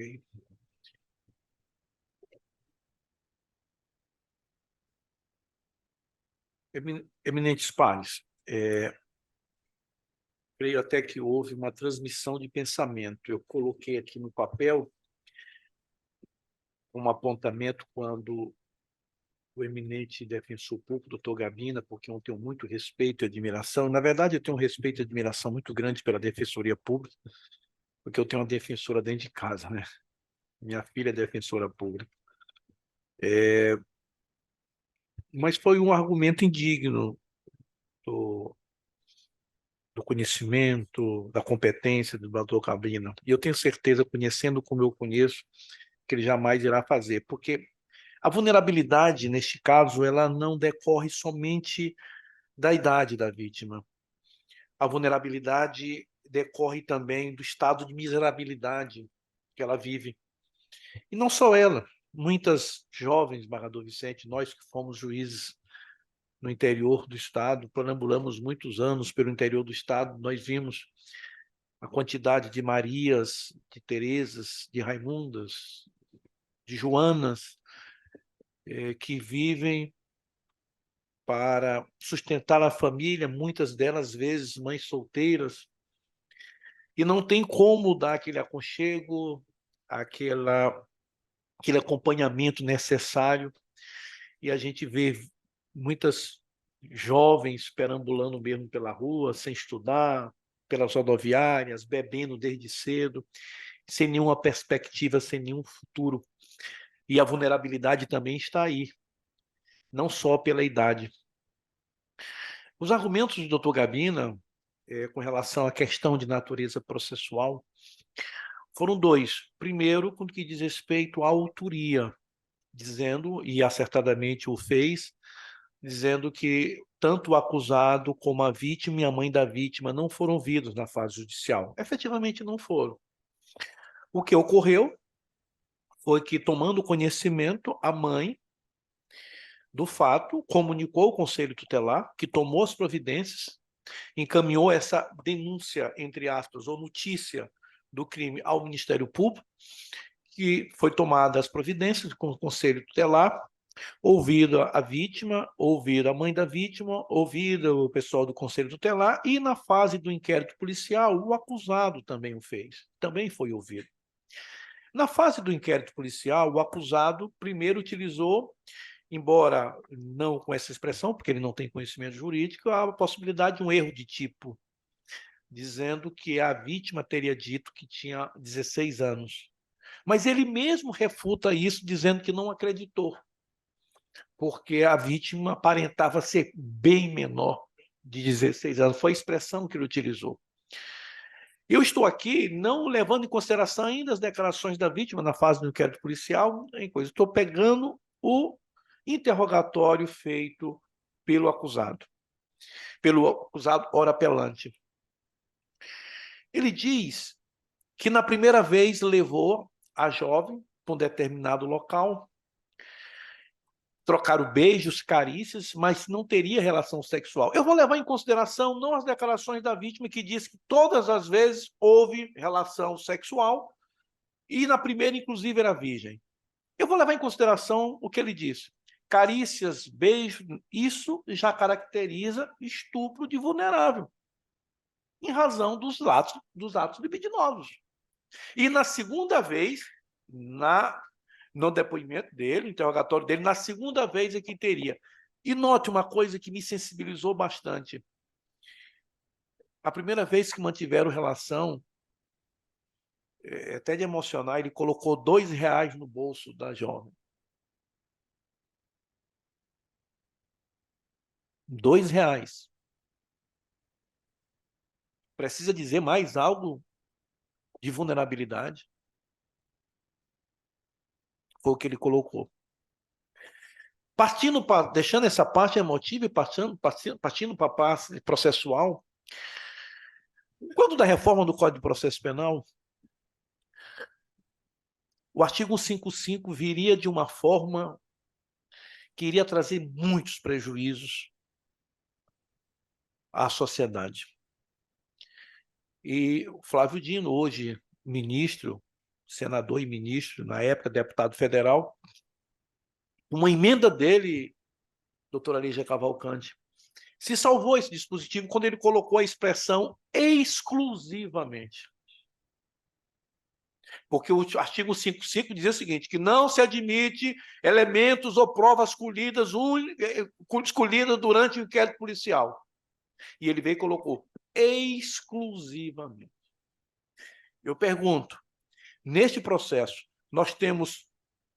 Okay. Eminentes pares, creio até que houve uma transmissão de pensamento. Eu coloquei aqui no papel um apontamento quando o eminente defensor público, doutor Gabina, porque eu tenho muito respeito e admiração. Na verdade, eu tenho um respeito e admiração muito grande pela Defensoria Pública, porque eu tenho uma defensora dentro de casa, né? Minha filha é defensora pública. Mas foi um argumento indigno do conhecimento, da competência do doutor Gabina. E eu tenho certeza, conhecendo como eu conheço, que ele jamais irá fazer, porque a vulnerabilidade, neste caso, ela não decorre somente da idade da vítima. A vulnerabilidade decorre também do estado de miserabilidade que ela vive. E não só ela, muitas jovens, Barrador Vicente, nós que fomos juízes no interior do estado, perambulamos muitos anos pelo interior do estado, nós vimos a quantidade de Marias, de Terezas, de Raimundas, de Joanas, que vivem para sustentar a família, muitas delas vezes mães solteiras, e não tem como dar aquele aconchego, aquele acompanhamento necessário, e a gente vê muitas jovens perambulando mesmo pela rua, sem estudar, pelas rodoviárias, bebendo desde cedo, sem nenhuma perspectiva, sem nenhum futuro. E a vulnerabilidade também está aí, não só pela idade. Os argumentos do doutor Gabina, com relação à questão de natureza processual, foram dois. Primeiro, com o que diz respeito à autoria, dizendo, e acertadamente o fez, dizendo que tanto o acusado como a vítima e a mãe da vítima não foram ouvidos na fase judicial. Efetivamente não foram. O que ocorreu foi que, tomando conhecimento, a mãe do fato comunicou ao Conselho Tutelar, que tomou as providências, encaminhou essa denúncia, entre aspas, ou notícia do crime ao Ministério Público, que foi tomada as providências com o Conselho Tutelar, ouvido a vítima, ouvido a mãe da vítima, ouvido o pessoal do Conselho Tutelar, e na fase do inquérito policial, o acusado também o fez, também foi ouvido. Na fase do inquérito policial, o acusado primeiro utilizou, embora não com essa expressão, porque ele não tem conhecimento jurídico, a possibilidade de um erro de tipo, dizendo que a vítima teria dito que tinha 16 anos. Mas ele mesmo refuta isso, dizendo que não acreditou, porque a vítima aparentava ser bem menor de 16 anos. Foi a expressão que ele utilizou. Eu estou aqui não levando em consideração ainda as declarações da vítima na fase do inquérito policial, estou pegando o interrogatório feito pelo acusado ora apelante. Ele diz que na primeira vez levou a jovem para um determinado local, trocaram beijos, carícias, mas não teria relação sexual. Eu vou levar em consideração não as declarações da vítima, que diz que todas as vezes houve relação sexual, e na primeira, inclusive, era virgem. Eu vou levar em consideração o que ele disse. Carícias, beijos, isso já caracteriza estupro de vulnerável, em razão dos atos libidinosos. E na segunda vez, no depoimento dele, no interrogatório dele, na segunda vez é que teria. E note uma coisa que me sensibilizou bastante. A primeira vez que mantiveram relação, até de emocionar, ele colocou R$ 2 no bolso da jovem. R$ 2. Precisa dizer mais algo de vulnerabilidade? Foi o que ele colocou. Deixando essa parte emotiva e partindo para a parte processual, quando da reforma do Código de Processo Penal, o artigo 155 viria de uma forma que iria trazer muitos prejuízos à sociedade. E o Flávio Dino, hoje ministro, senador e ministro, na época deputado federal, uma emenda dele, doutora Lígia Cavalcante, Se salvou esse dispositivo quando ele colocou a expressão exclusivamente. Porque o artigo 55 dizia o seguinte, que não se admite elementos ou provas escolhidas durante o inquérito policial. E ele veio e colocou exclusivamente. Eu pergunto, neste processo, nós temos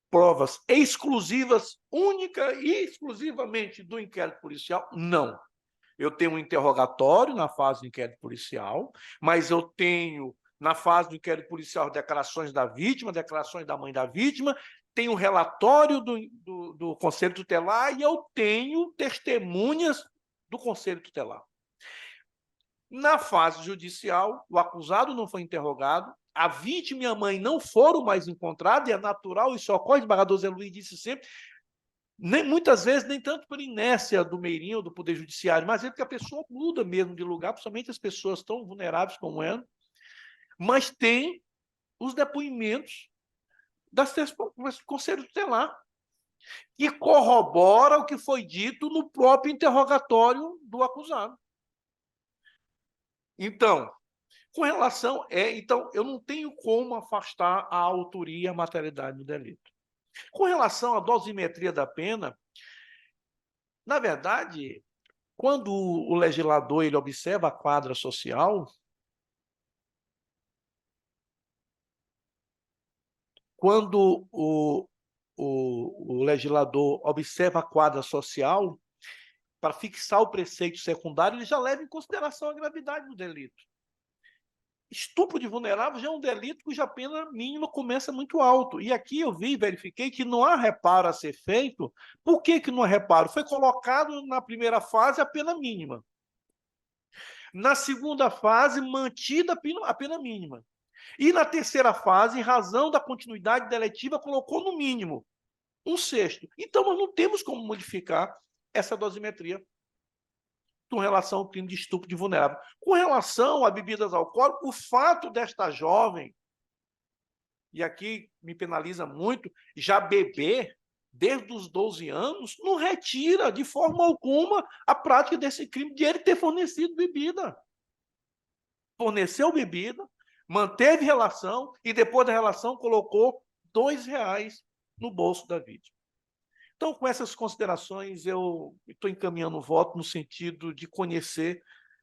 provas exclusivas, única e exclusivamente do inquérito policial? Não. Eu tenho um interrogatório na fase do inquérito policial, mas eu tenho, na fase do inquérito policial, declarações da vítima, declarações da mãe da vítima, tenho o relatório do Conselho Tutelar e eu tenho testemunhas do Conselho Tutelar. Na fase judicial, o acusado não foi interrogado, a vítima e a mãe não foram mais encontradas, e é natural, isso ocorre, o desembargador Zé Luiz disse sempre, muitas vezes, nem tanto por inércia do meirinho ou do Poder Judiciário, mas é porque a pessoa muda mesmo de lugar, principalmente as pessoas tão vulneráveis como ela, mas tem os depoimentos do Conselho Tutelar, que corrobora o que foi dito no próprio interrogatório do acusado. Então, com relação então eu não tenho como afastar a autoria e a materialidade do delito. Com relação à dosimetria da pena, na verdade, quando o legislador ele observa a quadra social, quando o legislador observa a quadra social, para fixar o preceito secundário, ele já leva em consideração a gravidade do delito. Estupro de vulnerável já é um delito cuja pena mínima começa muito alto. E aqui eu vi, verifiquei que não há reparo a ser feito. Por que não há reparo? Foi colocado na primeira fase a pena mínima. Na segunda fase, mantida a pena mínima. E na terceira fase, em razão da continuidade deletiva, colocou no mínimo 1/6. Então, nós não temos como modificar essa dosimetria com relação ao crime de estupro de vulnerável. Com relação a bebidas alcoólicas, o fato desta jovem, e aqui me penaliza muito, já beber desde os 12 anos, não retira de forma alguma a prática desse crime de ele ter fornecido bebida. Forneceu bebida, manteve relação e depois da relação colocou R$ 2 no bolso da vítima. Então, com essas considerações, eu estou encaminhando o voto no sentido de conhecer,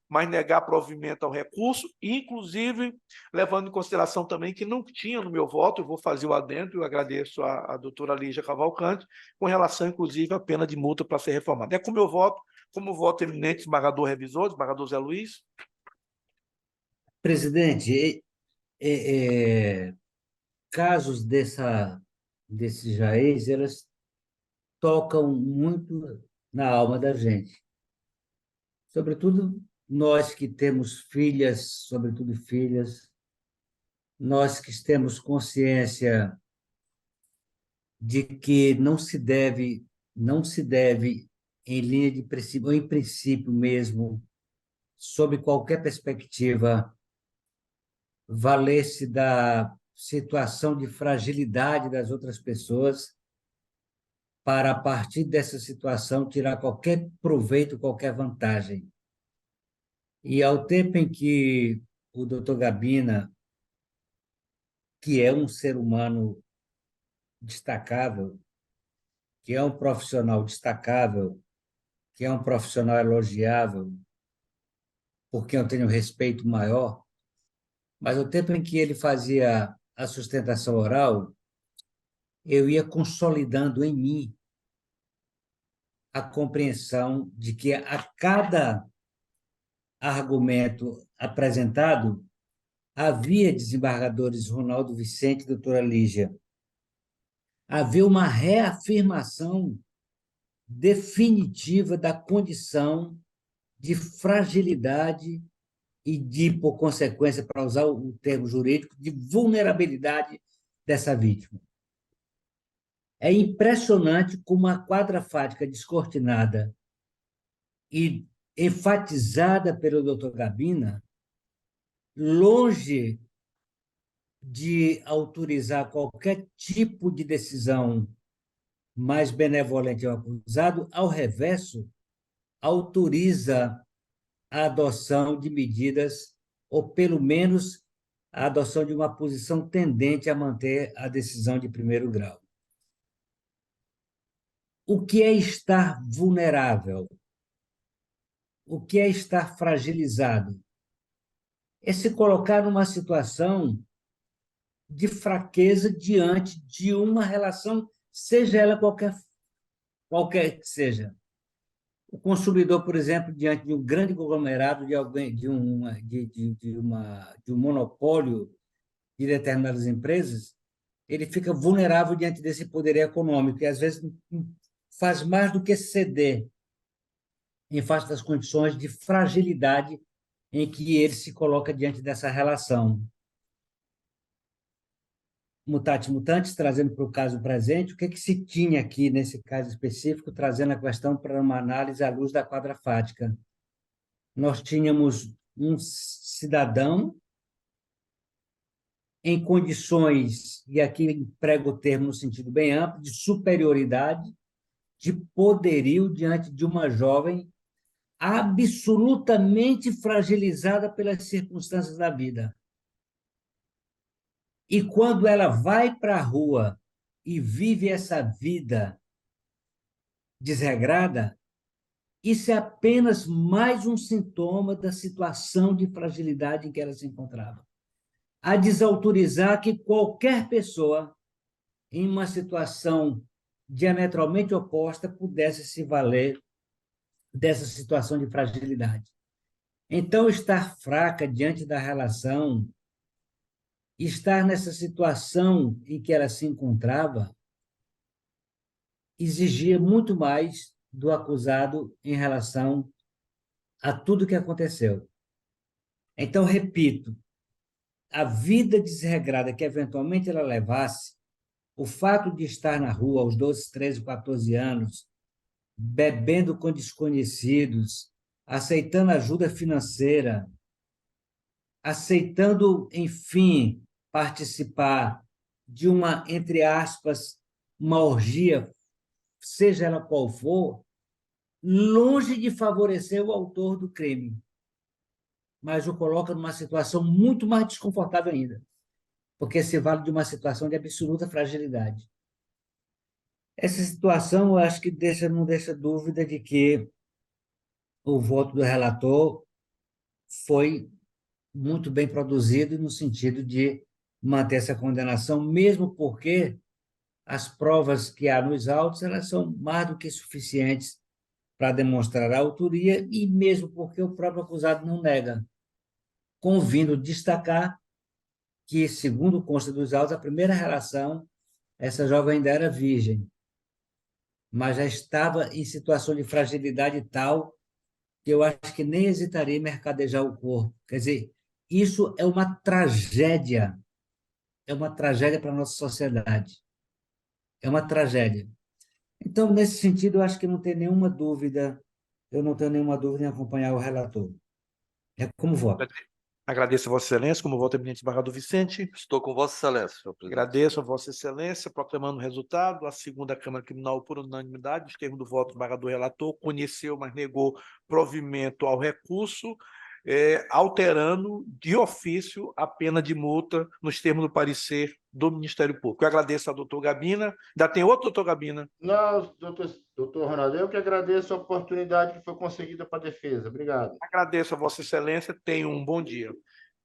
mas negar provimento ao recurso, e, inclusive, levando em consideração também que não tinha no meu voto, eu vou fazer o adendo, eu agradeço a doutora Lígia Cavalcante, com relação, inclusive, à pena de multa para ser reformada. É com o meu voto, como voto eminente, desembargador revisor, desembargador Zé Luiz. Presidente, casos desses jaez, elas tocam muito na alma da gente. Sobretudo nós que temos filhas, sobretudo filhas, nós que temos consciência de que não se deve, em linha de princípio, ou em princípio mesmo, sob qualquer perspectiva, valer-se da situação de fragilidade das outras pessoas para, a partir dessa situação, tirar qualquer proveito, qualquer vantagem. E ao tempo em que o doutor Gabina, que é um ser humano destacável, que é um profissional destacável, que é um profissional elogiável, por quem eu tenho respeito maior, mas ao tempo em que ele fazia a sustentação oral, eu ia consolidando em mim a compreensão de que a cada argumento apresentado havia, desembargadores Ronaldo Vicente e doutora Lígia, havia uma reafirmação definitiva da condição de fragilidade e de, por consequência, para usar o termo jurídico, de vulnerabilidade dessa vítima. É impressionante como a quadra fática descortinada e enfatizada pelo doutor Gabina, longe de autorizar qualquer tipo de decisão mais benevolente ao acusado, ao reverso, autoriza a adoção de medidas, ou pelo menos a adoção de uma posição tendente a manter a decisão de primeiro grau. O que é estar vulnerável? O que é estar fragilizado? É se colocar numa situação de fraqueza diante de uma relação, seja ela qualquer que seja. O consumidor, por exemplo, diante de um grande conglomerado de alguém, de um monopólio de determinadas empresas, ele fica vulnerável diante desse poder econômico e às vezes faz mais do que ceder em face das condições de fragilidade em que ele se coloca diante dessa relação. Mutatis mutandis, trazendo para o caso presente, o que se tinha aqui nesse caso específico, trazendo a questão para uma análise à luz da quadra fática. Nós tínhamos um cidadão em condições, e aqui emprego o termo no sentido bem amplo, de superioridade, de poderio diante de uma jovem absolutamente fragilizada pelas circunstâncias da vida. E quando ela vai para a rua e vive essa vida desregrada, isso é apenas mais um sintoma da situação de fragilidade em que ela se encontrava. A desautorizar que qualquer pessoa, em uma situação diametralmente oposta, pudesse se valer dessa situação de fragilidade. Então, estar fraca diante da relação, estar nessa situação em que ela se encontrava, exigia muito mais do acusado em relação a tudo que aconteceu. Então, repito, a vida desregrada que eventualmente ela levasse, o fato de estar na rua aos 12, 13, 14 anos, bebendo com desconhecidos, aceitando ajuda financeira, aceitando, enfim, participar de uma, entre aspas, uma orgia, seja ela qual for, longe de favorecer o autor do crime, mas o coloca numa situação muito mais desconfortável ainda, porque se vale de uma situação de absoluta fragilidade. Essa situação, eu acho que não deixa dúvida de que o voto do relator foi muito bem produzido no sentido de manter essa condenação, mesmo porque as provas que há nos autos elas são mais do que suficientes para demonstrar a autoria e mesmo porque o próprio acusado não nega, convindo destacar que, segundo consta dos autos, a primeira relação, essa jovem ainda era virgem, mas já estava em situação de fragilidade tal que eu acho que nem hesitaria em mercadejar o corpo. Quer dizer, isso é uma tragédia para a nossa sociedade. É uma tragédia. Então, nesse sentido, eu acho que não tem nenhuma dúvida, eu não tenho nenhuma dúvida em acompanhar o relator. É como voto. Agradeço a Vossa Excelência, como voto eminente desembargador Vicente. Estou com Vossa Excelência, senhor presidente. Agradeço a Vossa Excelência, proclamando o resultado. A segunda Câmara Criminal, por unanimidade, nos termos do voto do desembargador relator, conheceu, mas negou provimento ao recurso, alterando de ofício a pena de multa nos termos do parecer do Ministério Público. Eu agradeço ao doutor Gabina. Ainda tem outro, doutor Gabina? Não, doutor Ronaldo, eu que agradeço a oportunidade que foi concedida para a defesa. Obrigado. Agradeço a Vossa Excelência. Tenham um bom dia.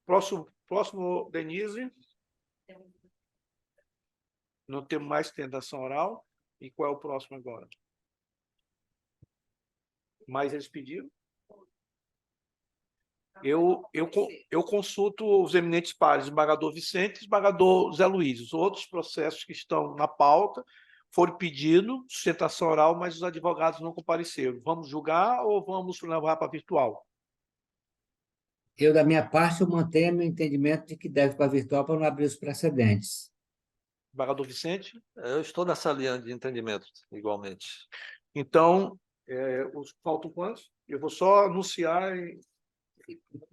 Próximo, Denise. Não temos mais tentação oral. E qual é o próximo agora? Mais eles pediram? Eu consulto os eminentes pares, desembargador Vicente e desembargador Zé Luiz. Os outros processos que estão na pauta foram pedindo sustentação oral, mas os advogados não compareceram. Vamos julgar ou vamos levar para virtual? Eu, da minha parte, eu mantenho meu entendimento de que deve para a virtual para não abrir os precedentes. Desembargador Vicente? Eu estou nessa linha de entendimento, igualmente. Então, faltam quantos? Eu vou só anunciar.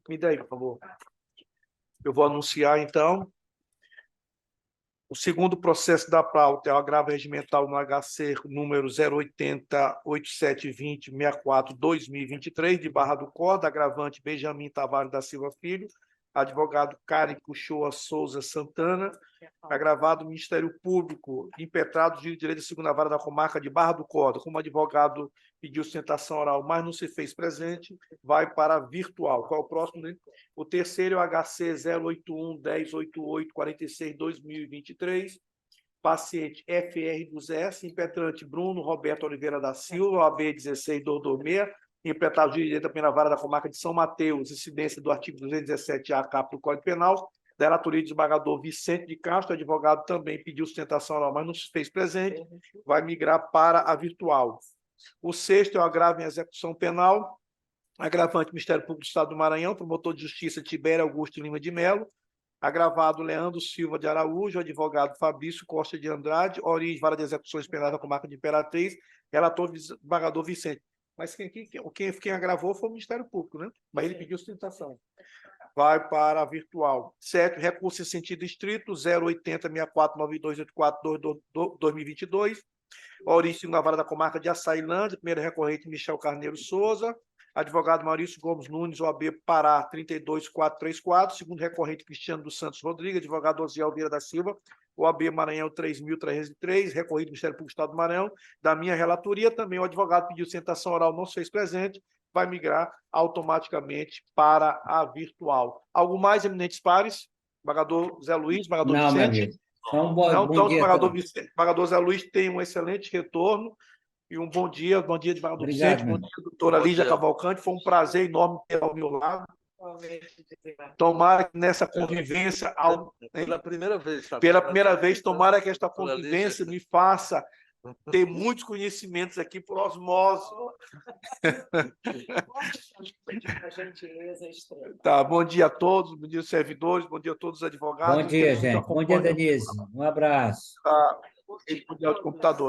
Me dá aí, por favor. Eu vou anunciar, então. O segundo processo da pauta é o agravo regimental no HC número 080-8720-64-2023, de Barra do Corda, agravante Benjamin Tavares da Silva Filho, advogado Karen Cuchoa Souza Santana, agravado Ministério Público, impetrado de Direito da Segunda Vara da Comarca de Barra do Corda, como advogado pediu sustentação oral, mas não se fez presente, vai para virtual. Qual é o próximo? Né? O terceiro é o HC 081-1088-46-2023, paciente FR dos S, impetrante Bruno Roberto Oliveira da Silva, OAB 16226, impetrado de Direito da Primeira Vara da Comarca de São Mateus, incidência do artigo 217-A caput do Código Penal, da relatoria do desembargador Vicente de Castro, advogado também pediu sustentação oral, mas não se fez presente, vai migrar para a virtual. O sexto é o agravo em execução penal, agravante Ministério Público do Estado do Maranhão, promotor de justiça Tibério Augusto Lima de Melo, agravado Leandro Silva de Araújo, advogado Fabrício Costa de Andrade, origem Vara de Execuções Penais da Comarca de Imperatriz, relator desembargador Vicente. Mas quem agravou foi o Ministério Público, né? Mas ele pediu sustentação. Vai para a virtual. Sétimo, recurso em sentido estrito, 080-649284-2022. Origem da Vara da Comarca de Açailândia, primeiro recorrente Michel Carneiro Souza, advogado Maurício Gomes Nunes, OAB Pará 32434, segundo recorrente Cristiano dos Santos Rodrigues, advogado Osiel Vieira da Silva, OAB Maranhão 3303, recorrido do Ministério Público do Estado do Maranhão, da minha relatoria, também o advogado pediu sustentação oral, não se fez presente, vai migrar automaticamente para a virtual. Algo mais, eminentes pares? Embargador Zé Luiz, embargador Não, meu Vicente? amigo. Então, bom Então, dia. embargador Zé Luiz tem um excelente retorno e um bom dia, embargador Obrigado, Vicente, meu bom dia, doutora Bom Lígia dia. Cavalcante, foi um prazer enorme ter ao meu lado. Tomara que nessa convivência, Pela primeira vez, sabe? pela primeira vez, tomara que esta Doutora convivência Lígia. me faça ter muitos conhecimentos aqui por osmose. Tá, bom dia a todos, bom dia aos servidores, bom dia a todos os advogados. Bom dia, Aqueles que gente. Bom dia, acompanham Denise. Um abraço. Esse mundial de computadores.